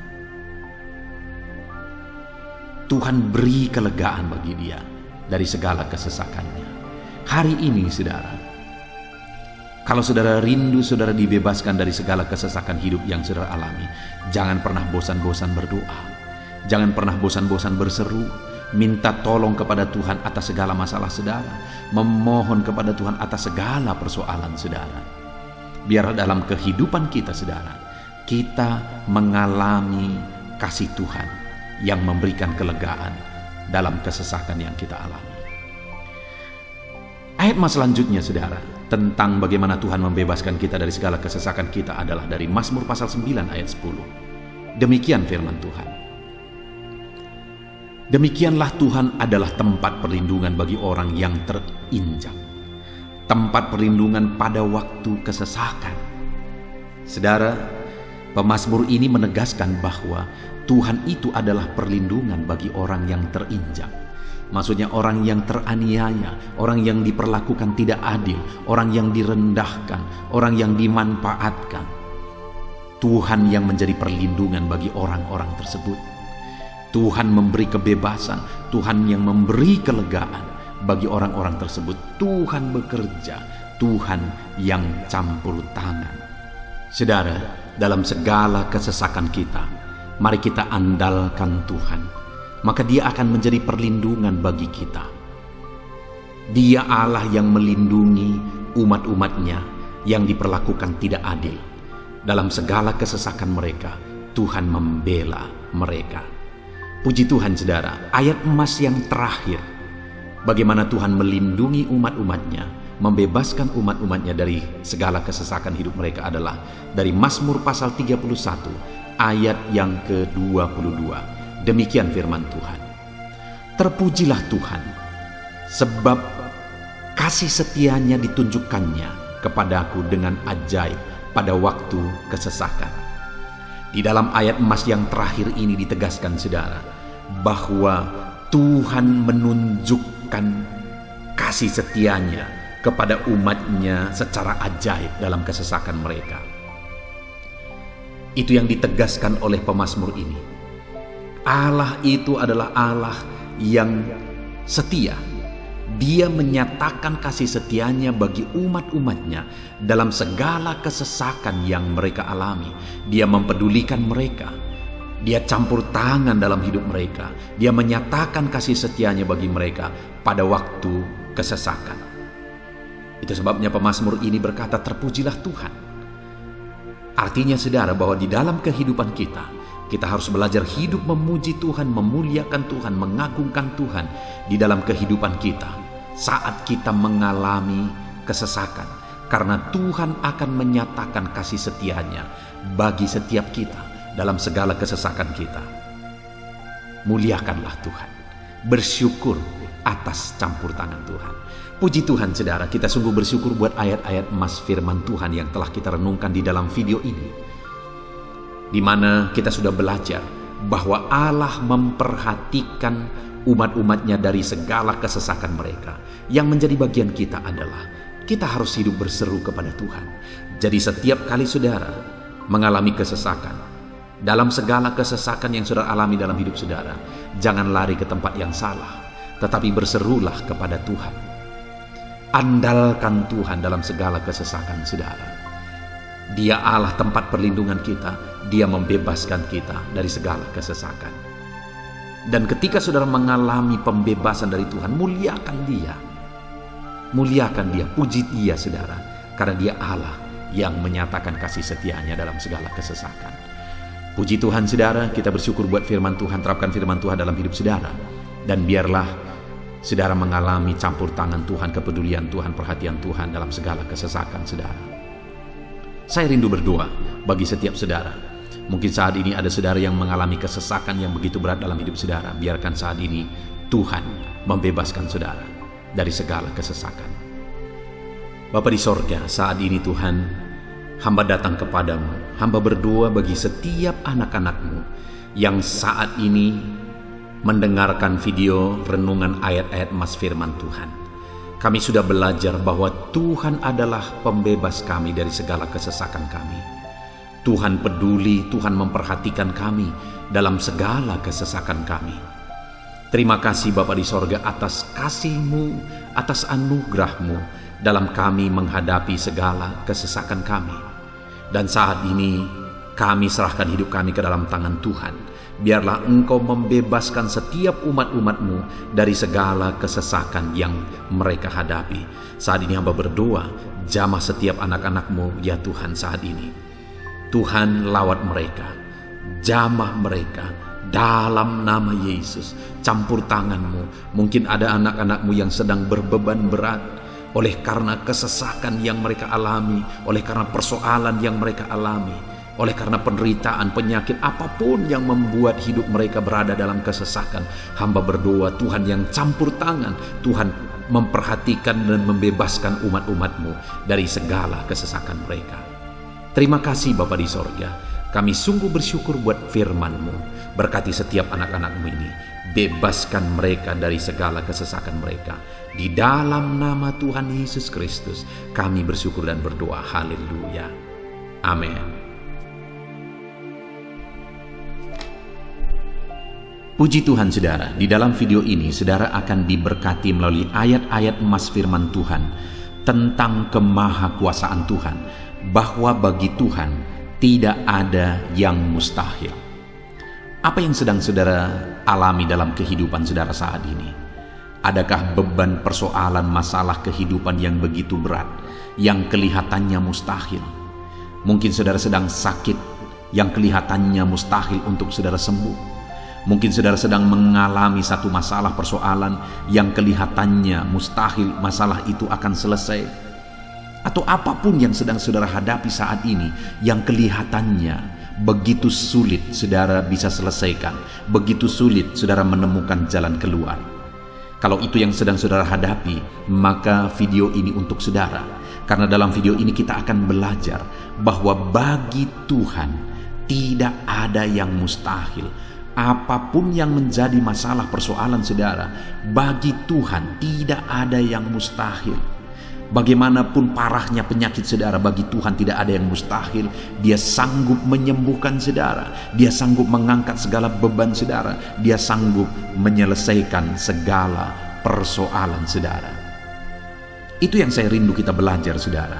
Tuhan beri kelegaan bagi dia dari segala kesesakannya. Hari ini, saudara, kalau saudara rindu saudara dibebaskan dari segala kesesakan hidup yang saudara alami, jangan pernah bosan-bosan berdoa. Jangan pernah bosan-bosan berseru, minta tolong kepada Tuhan atas segala masalah saudara, memohon kepada Tuhan atas segala persoalan saudara. Biar dalam kehidupan kita, saudara, kita mengalami kasih Tuhan yang memberikan kelegaan dalam kesesakan yang kita alami. Ayat mas selanjutnya, saudara, tentang bagaimana Tuhan membebaskan kita dari segala kesesakan kita adalah dari Mazmur pasal 9 ayat 10. Demikian firman Tuhan. Demikianlah Tuhan adalah tempat perlindungan bagi orang yang terinjak, tempat perlindungan pada waktu kesesakan. Saudara, pemazmur ini menegaskan bahwa Tuhan itu adalah perlindungan bagi orang yang terinjak. Maksudnya orang yang teraniaya, orang yang diperlakukan tidak adil, orang yang direndahkan, orang yang dimanfaatkan. Tuhan yang menjadi perlindungan bagi orang-orang tersebut. Tuhan memberi kebebasan, Tuhan yang memberi kelegaan bagi orang-orang tersebut. Tuhan bekerja, Tuhan yang campur tangan. Saudara, dalam segala kesesakan kita, mari kita andalkan Tuhan, maka Dia akan menjadi perlindungan bagi kita. Dia Allah yang melindungi umat-umatnya yang diperlakukan tidak adil. Dalam segala kesesakan mereka, Tuhan membela mereka. Puji Tuhan, saudara, ayat emas yang terakhir, bagaimana Tuhan melindungi umat-umatnya, membebaskan umat-umatnya dari segala kesesakan hidup mereka adalah dari Mazmur pasal 31 ayat yang ke-22. Demikian firman Tuhan. Terpujilah Tuhan, sebab kasih setianya ditunjukkannya kepadaku dengan ajaib pada waktu kesesakan. Di dalam ayat emas yang terakhir ini ditegaskan, saudara, bahwa Tuhan menunjukkan kasih setianya kepada umatnya secara ajaib dalam kesesakan mereka. Itu yang ditegaskan oleh pemazmur ini. Allah itu adalah Allah yang setia. Dia menyatakan kasih setianya bagi umat-umatnya dalam segala kesesakan yang mereka alami. Dia mempedulikan mereka. Dia campur tangan dalam hidup mereka. Dia menyatakan kasih setianya bagi mereka pada waktu kesesakan. Itu sebabnya pemazmur ini berkata, terpujilah Tuhan. Artinya saudara, bahwa di dalam kehidupan kita harus belajar hidup memuji Tuhan, memuliakan Tuhan, mengagungkan Tuhan di dalam kehidupan kita saat kita mengalami kesesakan. Karena Tuhan akan menyatakan kasih setianya bagi setiap kita dalam segala kesesakan kita. Muliakanlah Tuhan, bersyukur atas campur tangan Tuhan. Puji Tuhan saudara, kita sungguh bersyukur buat ayat-ayat emas firman Tuhan yang telah kita renungkan di dalam video ini, di mana kita sudah belajar bahwa Allah memperhatikan umat-umatnya dari segala kesesakan mereka. Yang menjadi bagian kita adalah kita harus hidup berseru kepada Tuhan. Jadi setiap kali saudara mengalami kesesakan, dalam segala kesesakan yang saudara alami dalam hidup saudara, jangan lari ke tempat yang salah, tetapi berserulah kepada Tuhan. Andalkan Tuhan dalam segala kesesakan saudara. Dia Allah tempat perlindungan kita. Dia membebaskan kita dari segala kesesakan. Dan ketika saudara mengalami pembebasan dari Tuhan, muliakan Dia. Muliakan Dia, puji Dia saudara. Karena Dia Allah yang menyatakan kasih setianya dalam segala kesesakan. Puji Tuhan saudara, kita bersyukur buat firman Tuhan. Terapkan firman Tuhan dalam hidup saudara. Dan biarlah saudara mengalami campur tangan Tuhan, kepedulian Tuhan, perhatian Tuhan dalam segala kesesakan saudara. Saya rindu berdoa bagi setiap saudara. Mungkin saat ini ada saudara yang mengalami kesesakan yang begitu berat dalam hidup saudara. Biarkan saat ini Tuhan membebaskan saudara dari segala kesesakan. Bapa di sorga, saat ini Tuhan, hamba datang kepadamu. Hamba berdoa bagi setiap anak-anak-Mu yang saat ini mendengarkan video renungan ayat-ayat emas firman Tuhan. Kami sudah belajar bahwa Tuhan adalah pembebas kami dari segala kesesakan kami. Tuhan peduli, Tuhan memperhatikan kami dalam segala kesesakan kami. Terima kasih Bapa di sorga atas kasih-Mu, atas anugerah-Mu dalam kami menghadapi segala kesesakan kami. Dan saat ini kami serahkan hidup kami ke dalam tangan Tuhan. Biarlah Engkau membebaskan setiap umat-umat-Mu dari segala kesesakan yang mereka hadapi. Saat ini hamba berdoa, jamah setiap anak-anak-Mu ya Tuhan saat ini. Tuhan lawat mereka, jamah mereka dalam nama Yesus. Campur tangan-Mu. Mungkin ada anak-anak-Mu yang sedang berbeban berat oleh karena kesesakan yang mereka alami, oleh karena persoalan yang mereka alami, oleh karena penderitaan, penyakit, apapun yang membuat hidup mereka berada dalam kesesakan. Hamba berdoa Tuhan yang campur tangan, Tuhan memperhatikan dan membebaskan umat-umat-Mu dari segala kesesakan mereka. Terima kasih Bapa di sorga. Kami sungguh bersyukur buat firman-Mu. Berkati setiap anak-anak-Mu ini. Bebaskan mereka dari segala kesesakan mereka. Di dalam nama Tuhan Yesus Kristus kami bersyukur dan berdoa. Haleluya. Amin. Puji Tuhan saudara, di dalam video ini saudara akan diberkati melalui ayat-ayat emas firman Tuhan tentang kemahakuasaan Tuhan, bahwa bagi Tuhan tidak ada yang mustahil. Apa yang sedang saudara alami dalam kehidupan saudara saat ini? Adakah beban, persoalan, masalah kehidupan yang begitu berat, yang kelihatannya mustahil? Mungkin saudara sedang sakit, yang kelihatannya mustahil untuk saudara sembuh. Mungkin saudara sedang mengalami satu masalah, persoalan yang kelihatannya mustahil masalah itu akan selesai. Atau apapun yang sedang saudara hadapi saat ini yang kelihatannya begitu sulit saudara bisa selesaikan, begitu sulit saudara menemukan jalan keluar. Kalau itu yang sedang saudara hadapi, maka video ini untuk saudara. Karena dalam video ini kita akan belajar bahwa bagi Tuhan tidak ada yang mustahil. Apapun yang menjadi masalah, persoalan saudara, bagi Tuhan tidak ada yang mustahil. Bagaimanapun parahnya penyakit saudara, bagi Tuhan tidak ada yang mustahil. Dia sanggup menyembuhkan saudara. Dia sanggup mengangkat segala beban saudara. Dia sanggup menyelesaikan segala persoalan saudara. Itu yang saya rindu kita belajar saudara.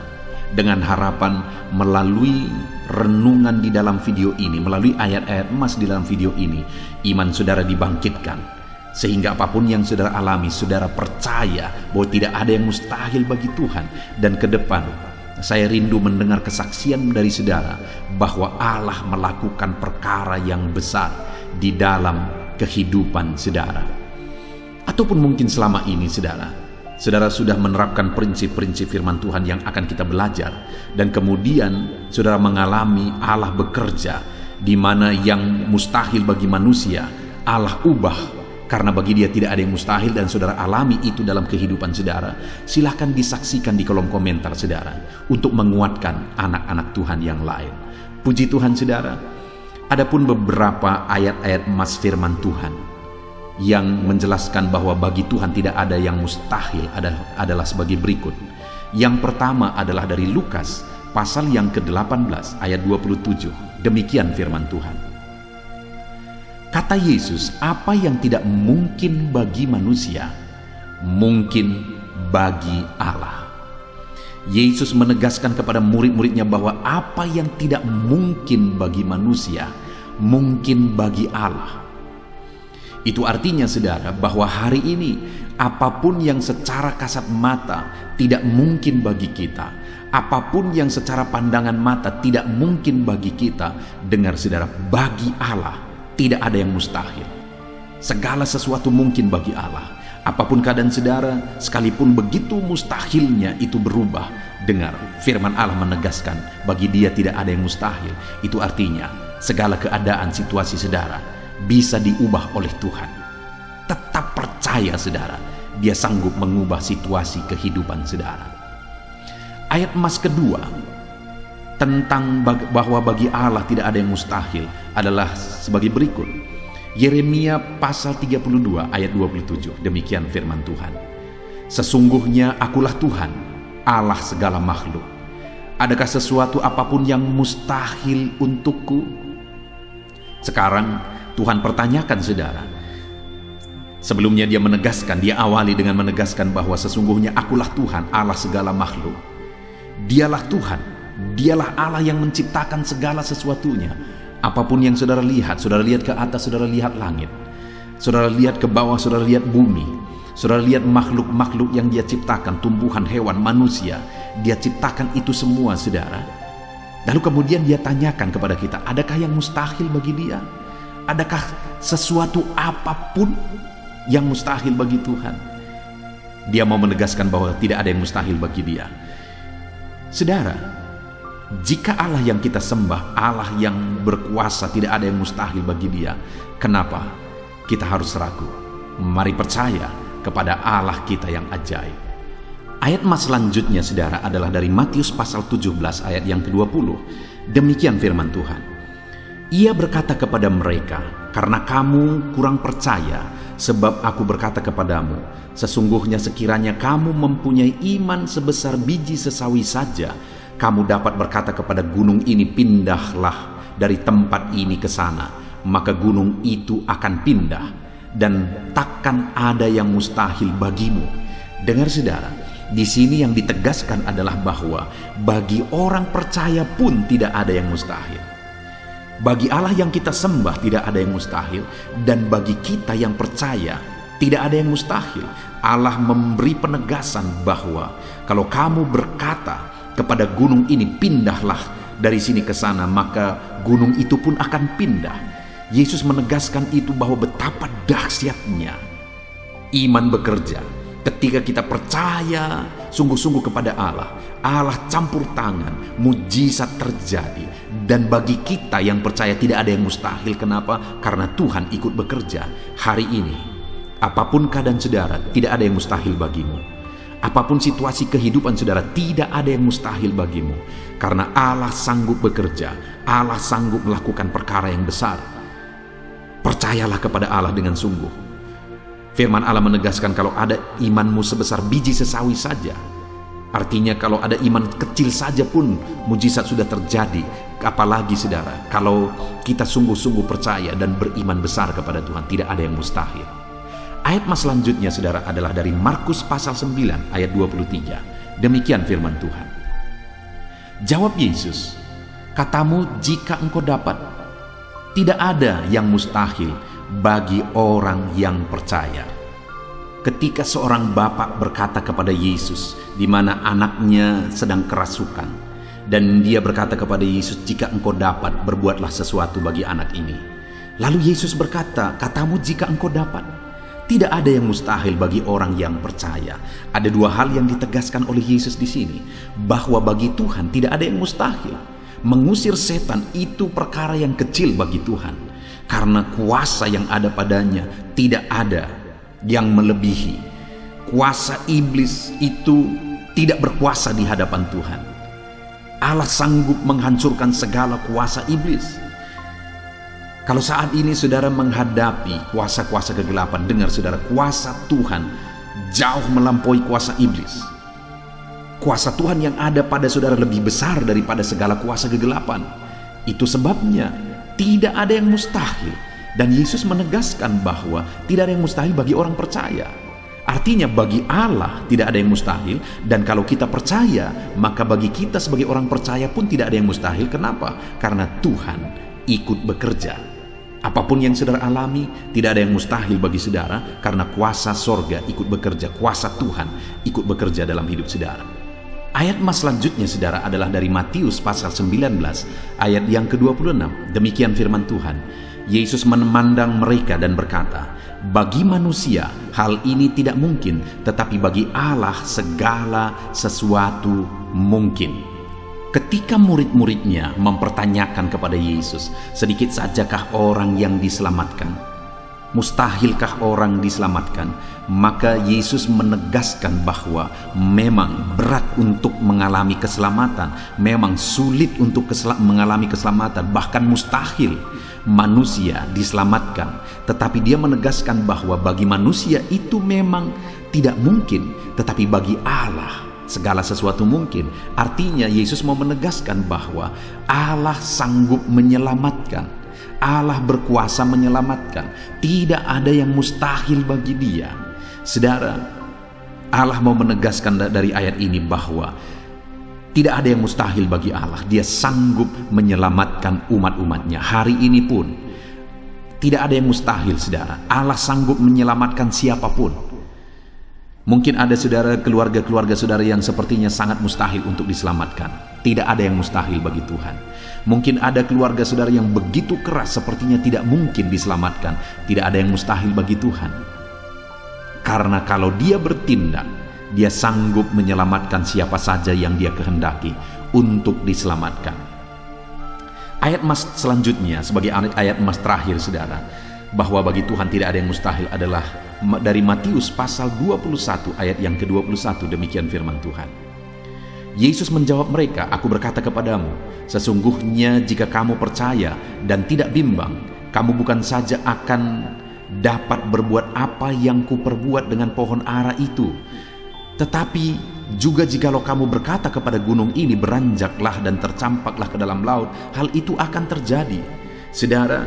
Dengan harapan melalui renungan di dalam video ini, melalui ayat-ayat emas di dalam video ini, iman saudara dibangkitkan. Sehingga apapun yang saudara alami, saudara percaya bahwa tidak ada yang mustahil bagi Tuhan. Dan ke depan, saya rindu mendengar kesaksian dari saudara bahwa Allah melakukan perkara yang besar di dalam kehidupan saudara. Ataupun mungkin selama ini saudara sudah menerapkan prinsip-prinsip firman Tuhan yang akan kita belajar, dan kemudian saudara mengalami Allah bekerja di mana yang mustahil bagi manusia Allah ubah, karena bagi Dia tidak ada yang mustahil, dan saudara alami itu dalam kehidupan saudara. Silahkan disaksikan di kolom komentar saudara untuk menguatkan anak-anak Tuhan yang lain. Puji Tuhan saudara. Adapun beberapa ayat-ayat emas firman Tuhan yang menjelaskan bahwa bagi Tuhan tidak ada yang mustahil adalah sebagai berikut. Yang pertama adalah dari Lukas pasal yang ke-18 ayat 27. Demikian firman Tuhan. Kata Yesus, apa yang tidak mungkin bagi manusia, mungkin bagi Allah. Yesus menegaskan kepada murid-muridnya bahwa apa yang tidak mungkin bagi manusia, mungkin bagi Allah. Itu artinya saudara bahwa hari ini apapun yang secara kasat mata tidak mungkin bagi kita, apapun yang secara pandangan mata tidak mungkin bagi kita, dengar saudara, bagi Allah tidak ada yang mustahil. Segala sesuatu mungkin bagi Allah. Apapun keadaan saudara, sekalipun begitu mustahilnya itu berubah, dengar firman Allah menegaskan bagi Dia tidak ada yang mustahil. Itu artinya segala keadaan situasi saudara bisa diubah oleh Tuhan. Tetap percaya saudara, Dia sanggup mengubah situasi kehidupan saudara. Ayat emas kedua tentang bahwa bagi Allah tidak ada yang mustahil adalah sebagai berikut. Yeremia pasal 32 ayat 27. Demikian firman Tuhan. Sesungguhnya akulah Tuhan, Allah segala makhluk. Adakah sesuatu apapun yang mustahil untukku? Sekarang Tuhan pertanyakan saudara. Sebelumnya Dia menegaskan, Dia awali dengan menegaskan bahwa sesungguhnya akulah Tuhan, Allah segala makhluk. Dialah Tuhan, Dialah Allah yang menciptakan segala sesuatunya. Apapun yang saudara lihat ke atas, saudara lihat langit, saudara lihat ke bawah, saudara lihat bumi, saudara lihat makhluk-makhluk yang Dia ciptakan, tumbuhan, hewan, manusia, Dia ciptakan itu semua saudara. Lalu kemudian Dia tanyakan kepada kita, adakah yang mustahil bagi Dia? Adakah sesuatu apapun yang mustahil bagi Tuhan? Dia mau menegaskan bahwa tidak ada yang mustahil bagi Dia. Saudara, jika Allah yang kita sembah, Allah yang berkuasa, tidak ada yang mustahil bagi Dia, kenapa kita harus ragu? Mari percaya kepada Allah kita yang ajaib. Ayat emas selanjutnya saudara adalah dari Matius pasal 17 ayat yang ke-20. Demikian firman Tuhan. Ia berkata kepada mereka, karena kamu kurang percaya, sebab aku berkata kepadamu, sesungguhnya sekiranya kamu mempunyai iman sebesar biji sesawi saja, kamu dapat berkata kepada gunung ini, pindahlah dari tempat ini ke sana, maka gunung itu akan pindah, dan takkan ada yang mustahil bagimu. Dengar saudara, di sini yang ditegaskan adalah bahwa bagi orang percaya pun tidak ada yang mustahil. Bagi Allah yang kita sembah tidak ada yang mustahil, dan bagi kita yang percaya tidak ada yang mustahil. Allah memberi penegasan bahwa kalau kamu berkata kepada gunung ini, pindahlah dari sini ke sana, maka gunung itu pun akan pindah. Yesus menegaskan itu bahwa betapa dahsyatnya iman bekerja. Ketika kita percaya sungguh-sungguh kepada Allah, Allah campur tangan, mujizat terjadi. Dan bagi kita yang percaya tidak ada yang mustahil. Kenapa? Karena Tuhan ikut bekerja. Hari ini, apapun keadaan saudara, tidak ada yang mustahil bagimu. Apapun situasi kehidupan saudara, tidak ada yang mustahil bagimu. Karena Allah sanggup bekerja, Allah sanggup melakukan perkara yang besar. Percayalah kepada Allah dengan sungguh. Firman Allah menegaskan kalau ada imanmu sebesar biji sesawi saja, artinya kalau ada iman kecil saja pun mujizat sudah terjadi. Apalagi saudara, kalau kita sungguh-sungguh percaya dan beriman besar kepada Tuhan, tidak ada yang mustahil. Ayat mas selanjutnya saudara adalah dari Markus pasal 9 ayat 23. Demikian firman Tuhan. Jawab Yesus, katamu jika engkau dapat, tidak ada yang mustahil bagi orang yang percaya. Ketika seorang bapak berkata kepada Yesus, di mana anaknya sedang kerasukan, dan dia berkata kepada Yesus, jika engkau dapat, berbuatlah sesuatu bagi anak ini. Lalu Yesus berkata, katamu jika engkau dapat. Tidak ada yang mustahil bagi orang yang percaya. Ada dua hal yang ditegaskan oleh Yesus di sini, bahwa bagi Tuhan tidak ada yang mustahil. Mengusir setan itu perkara yang kecil bagi Tuhan, karena kuasa yang ada padanya tidak ada yang melebihi. Kuasa iblis itu tidak berkuasa di hadapan Tuhan. Allah sanggup menghancurkan segala kuasa iblis. Kalau saat ini saudara menghadapi kuasa-kuasa kegelapan, dengar saudara, kuasa Tuhan jauh melampaui kuasa iblis. Kuasa Tuhan yang ada pada saudara lebih besar daripada segala kuasa kegelapan. Itu sebabnya tidak ada yang mustahil. Dan Yesus menegaskan bahwa tidak ada yang mustahil bagi orang percaya. Artinya bagi Allah tidak ada yang mustahil, dan kalau kita percaya, maka bagi kita sebagai orang percaya pun tidak ada yang mustahil. Kenapa? Karena Tuhan ikut bekerja. Apapun yang saudara alami, tidak ada yang mustahil bagi saudara, karena kuasa sorga ikut bekerja, kuasa Tuhan ikut bekerja dalam hidup saudara. Ayat mas selanjutnya saudara adalah dari Matius pasal 19 ayat yang ke-26. Demikian firman Tuhan. Yesus memandang mereka dan berkata, bagi manusia hal ini tidak mungkin, tetapi bagi Allah segala sesuatu mungkin. Ketika murid-muridnya mempertanyakan kepada Yesus, sedikit sajakah orang yang diselamatkan? Mustahilkah orang diselamatkan? Maka Yesus menegaskan bahwa memang berat untuk mengalami keselamatan, memang sulit untuk mengalami keselamatan, bahkan mustahil manusia diselamatkan. Tetapi dia menegaskan bahwa bagi manusia itu memang tidak mungkin, tetapi bagi Allah segala sesuatu mungkin. Artinya Yesus mau menegaskan bahwa Allah sanggup menyelamatkan. Allah berkuasa menyelamatkan. Tidak ada yang mustahil bagi dia. Saudara, Allah mau menegaskan dari ayat ini bahwa tidak ada yang mustahil bagi Allah. Dia sanggup menyelamatkan umat-umatnya. Hari ini pun tidak ada yang mustahil, saudara. Allah sanggup menyelamatkan siapapun. Mungkin ada saudara, keluarga-keluarga saudara yang sepertinya sangat mustahil untuk diselamatkan. Tidak ada yang mustahil bagi Tuhan. Mungkin ada keluarga saudara yang begitu keras, sepertinya tidak mungkin diselamatkan. Tidak ada yang mustahil bagi Tuhan. Karena kalau dia bertindak, dia sanggup menyelamatkan siapa saja yang dia kehendaki untuk diselamatkan. Ayat mas selanjutnya sebagai ayat mas terakhir saudara, bahwa bagi Tuhan tidak ada yang mustahil adalah dari Matius pasal 21 ayat yang ke-21. Demikian firman Tuhan. Yesus menjawab mereka, aku berkata kepadamu, sesungguhnya jika kamu percaya dan tidak bimbang, kamu bukan saja akan dapat berbuat apa yang kuperbuat dengan pohon ara itu, tetapi juga jikalau kamu berkata kepada gunung ini, beranjaklah dan tercampaklah ke dalam laut, hal itu akan terjadi. Saudara,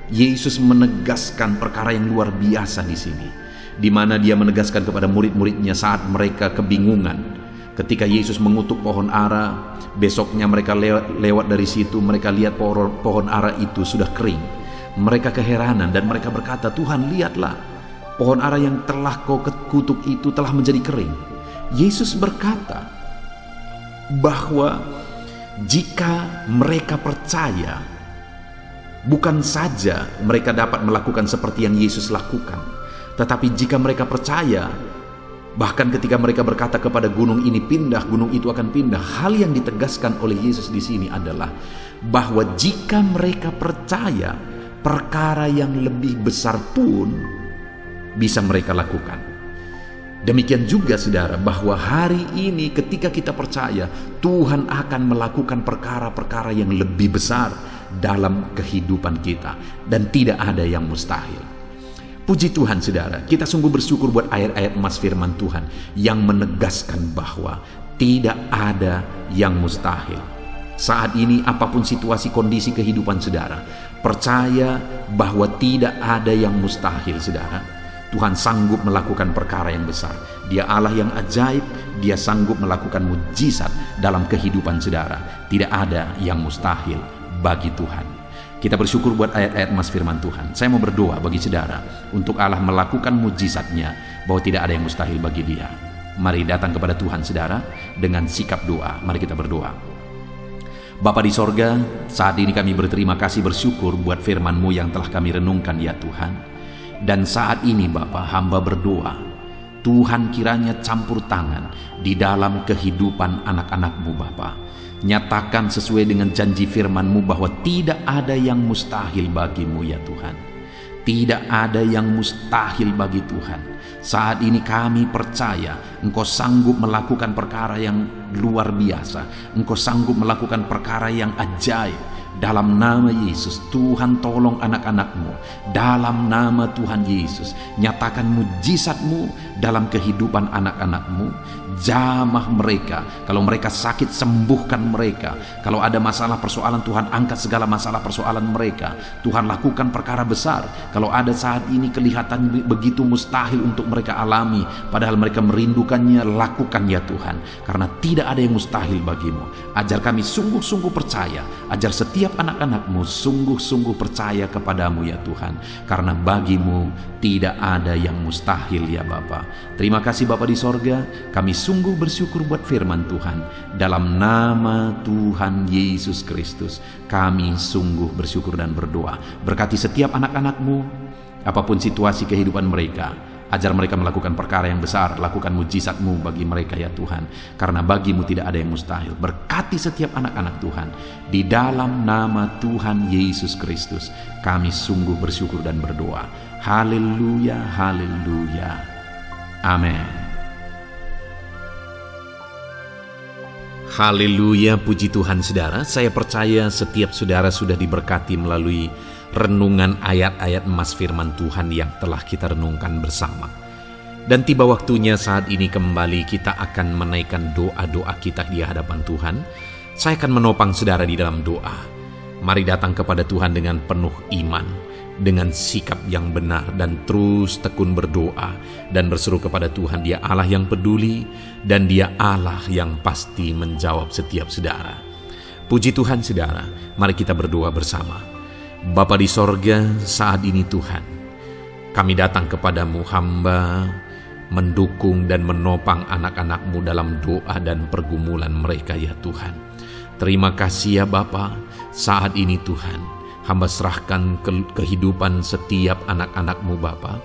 Yesus menegaskan perkara yang luar biasa di sini, di mana dia menegaskan kepada murid-muridnya saat mereka kebingungan. Ketika Yesus mengutuk pohon ara, besoknya mereka lewat dari situ, mereka lihat pohon ara itu sudah kering. Mereka keheranan dan mereka berkata, Tuhan, lihatlah, pohon ara yang telah kau kutuk itu telah menjadi kering. Yesus berkata bahwa jika mereka percaya, bukan saja mereka dapat melakukan seperti yang Yesus lakukan, tetapi jika mereka percaya, bahkan ketika mereka berkata kepada gunung ini pindah, gunung itu akan pindah. Hal yang ditegaskan oleh Yesus di sini adalah bahwa jika mereka percaya, perkara yang lebih besar pun bisa mereka lakukan. Demikian juga saudara, bahwa hari ini ketika kita percaya, Tuhan akan melakukan perkara-perkara yang lebih besar dalam kehidupan kita, dan tidak ada yang mustahil. Puji Tuhan saudara, kita sungguh bersyukur buat ayat-ayat emas firman Tuhan yang menegaskan bahwa tidak ada yang mustahil. Saat ini apapun situasi kondisi kehidupan saudara, percaya bahwa tidak ada yang mustahil saudara. Tuhan sanggup melakukan perkara yang besar. Dia Allah yang ajaib. Dia sanggup melakukan mujizat dalam kehidupan saudara. Tidak ada yang mustahil bagi Tuhan. Kita bersyukur buat ayat-ayat emas firman Tuhan. Saya mau berdoa bagi saudara untuk Allah melakukan mujizatnya, bahwa tidak ada yang mustahil bagi Dia. Mari datang kepada Tuhan saudara dengan sikap doa. Mari kita berdoa. Bapa di sorga, saat ini kami berterima kasih, bersyukur buat firman-Mu yang telah kami renungkan ya Tuhan. Dan saat ini Bapa, hamba berdoa, Tuhan kiranya campur tangan di dalam kehidupan anak-anak-Mu Bapa. Nyatakan sesuai dengan janji firman-Mu bahwa tidak ada yang mustahil bagi-Mu ya Tuhan. Tidak ada yang mustahil bagi Tuhan. Saat ini kami percaya Engkau sanggup melakukan perkara yang luar biasa. Engkau sanggup melakukan perkara yang ajaib. Dalam nama Yesus, Tuhan tolong anak-anak-Mu. Dalam nama Tuhan Yesus, nyatakan mujizat-Mu dalam kehidupan anak-anak-Mu. Jamah mereka. Kalau mereka sakit, sembuhkan mereka. Kalau ada masalah persoalan, Tuhan angkat segala masalah persoalan mereka. Tuhan lakukan perkara besar. Kalau ada saat ini kelihatan begitu mustahil untuk mereka alami, padahal mereka merindukannya, lakukan ya Tuhan. Karena tidak ada yang mustahil bagi-Mu. Ajar kami sungguh-sungguh percaya. Ajar setiap anak-anak-Mu sungguh-sungguh percaya kepadamu ya Tuhan. Karena bagi-Mu tidak ada yang mustahil ya Bapa. Terima kasih Bapa di sorga. Kami sungguh bersyukur buat firman Tuhan. Dalam nama Tuhan Yesus Kristus, kami sungguh bersyukur dan berdoa. Berkati setiap anak-anak-Mu, apapun situasi kehidupan mereka. Ajar mereka melakukan perkara yang besar. Lakukan mujizat-Mu bagi mereka ya Tuhan. Karena bagi-Mu tidak ada yang mustahil. Berkati setiap anak-anak Tuhan. Di dalam nama Tuhan Yesus Kristus, kami sungguh bersyukur dan berdoa. Haleluya, haleluya. Amin. Haleluya, puji Tuhan saudara. Saya percaya setiap saudara sudah diberkati melalui renungan ayat-ayat emas firman Tuhan yang telah kita renungkan bersama. Dan tiba waktunya saat ini kembali kita akan menaikkan doa-doa kita di hadapan Tuhan. Saya akan menopang saudara di dalam doa. Mari datang kepada Tuhan dengan penuh iman, dengan sikap yang benar, dan terus tekun berdoa dan berseru kepada Tuhan. Dia Allah yang peduli dan Dia Allah yang pasti menjawab setiap saudara. Puji Tuhan saudara, mari kita berdoa bersama. Bapa di sorga, saat ini Tuhan, kami datang kepadamu, hamba mendukung dan menopang anak-anak-Mu dalam doa dan pergumulan mereka ya Tuhan. Terima kasih ya Bapa, saat ini Tuhan, hamba serahkan kehidupan setiap anak-anak-Mu Bapa.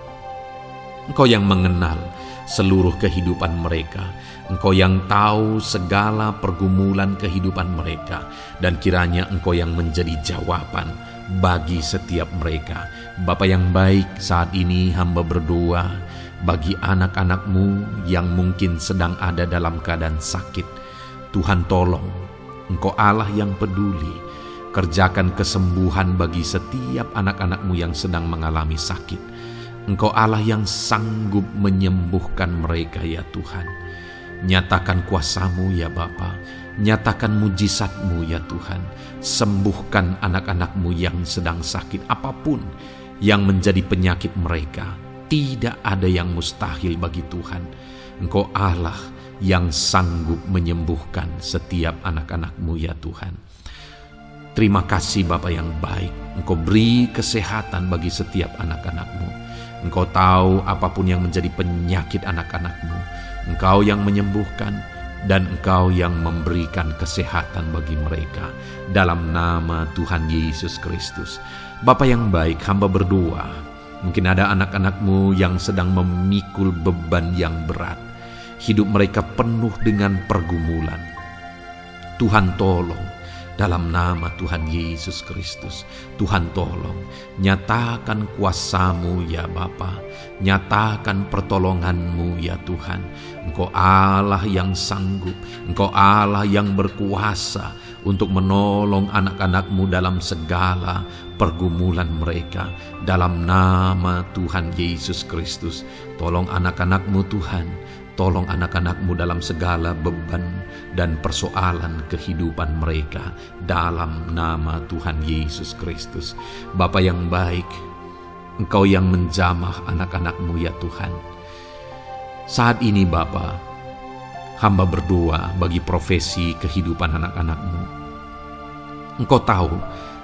Engkau yang mengenal seluruh kehidupan mereka. Engkau yang tahu segala pergumulan kehidupan mereka. Dan kiranya Engkau yang menjadi jawaban bagi setiap mereka. Bapa yang baik, saat ini hamba berdoa bagi anak-anak-Mu yang mungkin sedang ada dalam keadaan sakit. Tuhan tolong, Engkau Allah yang peduli. Kerjakan kesembuhan bagi setiap anak-anak-Mu yang sedang mengalami sakit. Engkau Allah yang sanggup menyembuhkan mereka ya Tuhan. Nyatakan kuasa-Mu ya Bapa. Nyatakan mujizat-Mu ya Tuhan. Sembuhkan anak-anak-Mu yang sedang sakit, apapun yang menjadi penyakit mereka. Tidak ada yang mustahil bagi Tuhan. Engkau Allah yang sanggup menyembuhkan setiap anak-anak-Mu ya Tuhan. Terima kasih Bapa yang baik. Engkau beri kesehatan bagi setiap anak-anak-Mu. Engkau tahu apapun yang menjadi penyakit anak-anak-Mu. Engkau yang menyembuhkan dan Engkau yang memberikan kesehatan bagi mereka. Dalam nama Tuhan Yesus Kristus. Bapa yang baik, hamba berdoa. Mungkin ada anak-anak-Mu yang sedang memikul beban yang berat. Hidup mereka penuh dengan pergumulan. Tuhan tolong. Dalam nama Tuhan Yesus Kristus, Tuhan tolong, nyatakan kuasa-Mu ya Bapa, nyatakan pertolongan-Mu ya Tuhan. Engkau Allah yang sanggup, Engkau Allah yang berkuasa untuk menolong anak-anak-Mu dalam segala pergumulan mereka. Dalam nama Tuhan Yesus Kristus, tolong anak-anak-Mu Tuhan. Tolong anak-anak-Mu dalam segala beban dan persoalan kehidupan mereka. Dalam nama Tuhan Yesus Kristus. Bapa yang baik, Engkau yang menjamah anak-anak-Mu ya Tuhan. Saat ini Bapa, hamba berdoa bagi profesi kehidupan anak-anak-Mu. Engkau tahu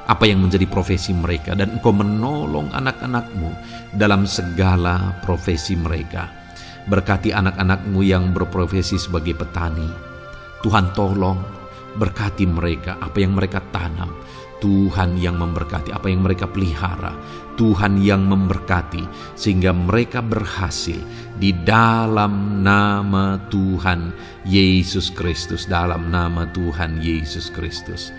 apa yang menjadi profesi mereka, dan Engkau menolong anak-anak-Mu dalam segala profesi mereka. Berkati anak-anak-Mu yang berprofesi sebagai petani. Tuhan tolong berkati mereka, apa yang mereka tanam. Tuhan yang memberkati apa yang mereka pelihara. Tuhan yang memberkati sehingga mereka berhasil di dalam nama Tuhan Yesus Kristus. Dalam nama Tuhan Yesus Kristus.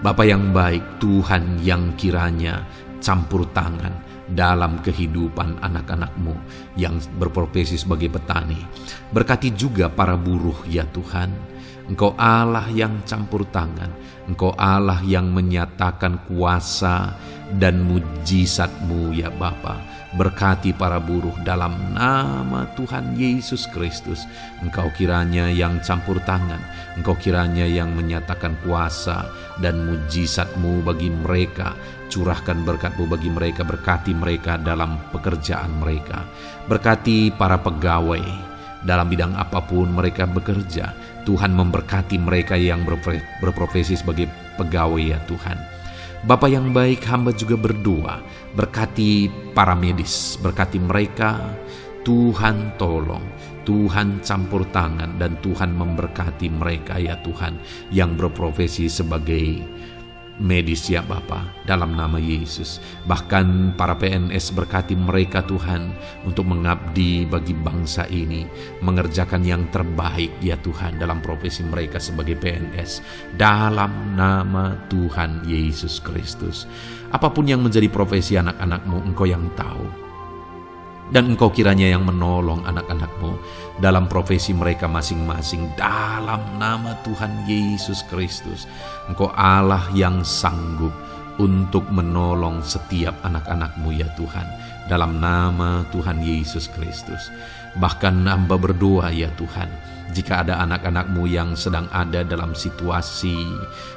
Bapa yang baik, Tuhan yang kiranya campur tangan dalam kehidupan anak-anak-Mu yang berprofesi sebagai petani. Berkati juga para buruh ya Tuhan. Engkau Allah yang campur tangan. Engkau Allah yang menyatakan kuasa dan mujizat-Mu ya Bapa. Berkati para buruh dalam nama Tuhan Yesus Kristus. Engkau kiranya yang campur tangan. Engkau kiranya yang menyatakan kuasa dan mujizat-Mu bagi mereka. Curahkan berkat-Mu bagi mereka. Berkati mereka dalam pekerjaan mereka. Berkati para pegawai dalam bidang apapun mereka bekerja. Tuhan memberkati mereka yang berprofesi sebagai pegawai ya Tuhan. Bapa yang baik, hamba juga berdoa, berkati para medis, berkati mereka. Tuhan tolong, Tuhan campur tangan, dan Tuhan memberkati mereka ya Tuhan yang berprofesi sebagai medis ya Bapa, dalam nama Yesus. Bahkan para PNS, berkati mereka Tuhan untuk mengabdi bagi bangsa ini, mengerjakan yang terbaik ya Tuhan dalam profesi mereka sebagai PNS, dalam nama Tuhan Yesus Kristus. Apapun yang menjadi profesi anak-anak-Mu, Engkau yang tahu. Dan Engkau kiranya yang menolong anak-anak-Mu dalam profesi mereka masing-masing, dalam nama Tuhan Yesus Kristus. Engkau Allah yang sanggup untuk menolong setiap anak-anak-Mu ya Tuhan, dalam nama Tuhan Yesus Kristus. Bahkan hamba berdoa ya Tuhan, jika ada anak-anak-Mu yang sedang ada dalam situasi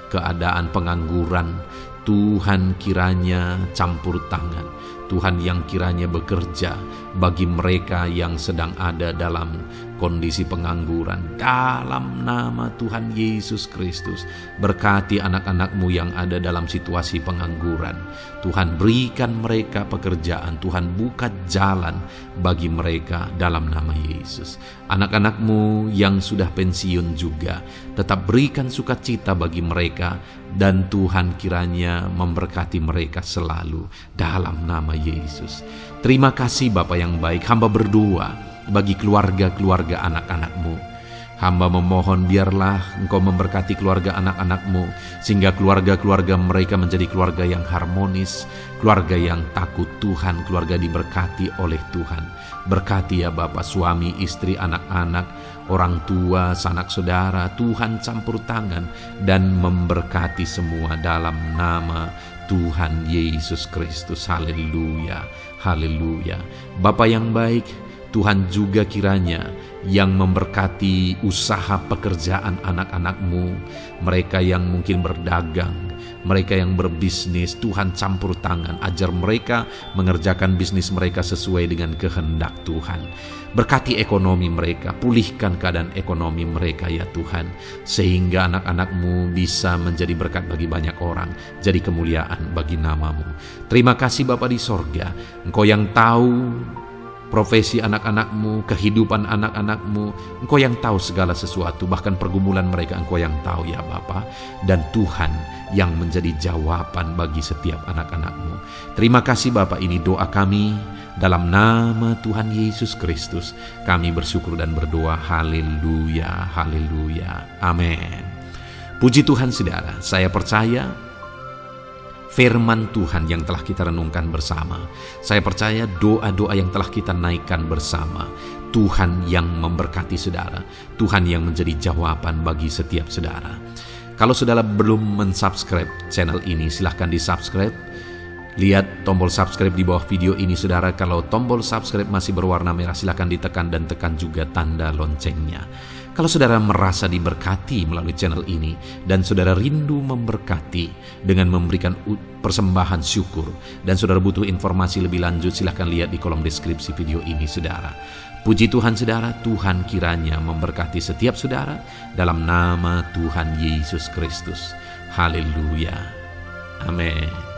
keadaan pengangguran, Tuhan kiranya campur tangan. Tuhan yang kiranya bekerja bagi mereka yang sedang ada dalam kondisi pengangguran, dalam nama Tuhan Yesus Kristus. Berkati anak-anak-Mu yang ada dalam situasi pengangguran. Tuhan berikan mereka pekerjaan. Tuhan buka jalan bagi mereka dalam nama Yesus. Anak-anak-Mu yang sudah pensiun juga, tetap berikan sukacita bagi mereka, dan Tuhan kiranya memberkati mereka selalu dalam nama Yesus. Terima kasih Bapa yang baik, hamba berdoa bagi keluarga-keluarga anak-anak-Mu. Hamba memohon biarlah Engkau memberkati keluarga anak-anak-Mu, sehingga keluarga-keluarga mereka menjadi keluarga yang harmonis, keluarga yang takut Tuhan, keluarga diberkati oleh Tuhan. Berkati ya Bapa, suami, istri, anak-anak, orang tua, sanak saudara. Tuhan campur tangan dan memberkati semua dalam nama Tuhan Yesus Kristus. Haleluya, haleluya. Bapa yang baik, Tuhan juga kiranya yang memberkati usaha pekerjaan anak-anak-Mu, mereka yang mungkin berdagang, mereka yang berbisnis. Tuhan campur tangan, ajar mereka mengerjakan bisnis mereka sesuai dengan kehendak Tuhan. Berkati ekonomi mereka, pulihkan keadaan ekonomi mereka ya Tuhan, sehingga anak-anak-Mu bisa menjadi berkat bagi banyak orang, jadi kemuliaan bagi nama-Mu. Terima kasih Bapa di sorga, Engkau yang tahu profesi anak-anak-Mu, kehidupan anak-anak-Mu. Engkau yang tahu segala sesuatu, bahkan pergumulan mereka Engkau yang tahu ya Bapa. Dan Tuhan yang menjadi jawaban bagi setiap anak-anak-Mu. Terima kasih Bapa, ini doa kami dalam nama Tuhan Yesus Kristus. Kami bersyukur dan berdoa. Haleluya, haleluya, amin. Puji Tuhan saudara, saya percaya firman Tuhan yang telah kita renungkan bersama. Saya percaya doa-doa yang telah kita naikkan bersama, Tuhan yang memberkati saudara, Tuhan yang menjadi jawaban bagi setiap saudara. Kalau saudara belum mensubscribe channel ini, silahkan di-subscribe. Lihat tombol subscribe di bawah video ini saudara. Kalau tombol subscribe masih berwarna merah, silahkan ditekan dan tekan juga tanda loncengnya. Kalau saudara merasa diberkati melalui channel ini dan saudara rindu memberkati dengan memberikan persembahan syukur dan saudara butuh informasi lebih lanjut, silahkan lihat di kolom deskripsi video ini saudara. Puji Tuhan saudara, Tuhan kiranya memberkati setiap saudara dalam nama Tuhan Yesus Kristus. Haleluya. Amin.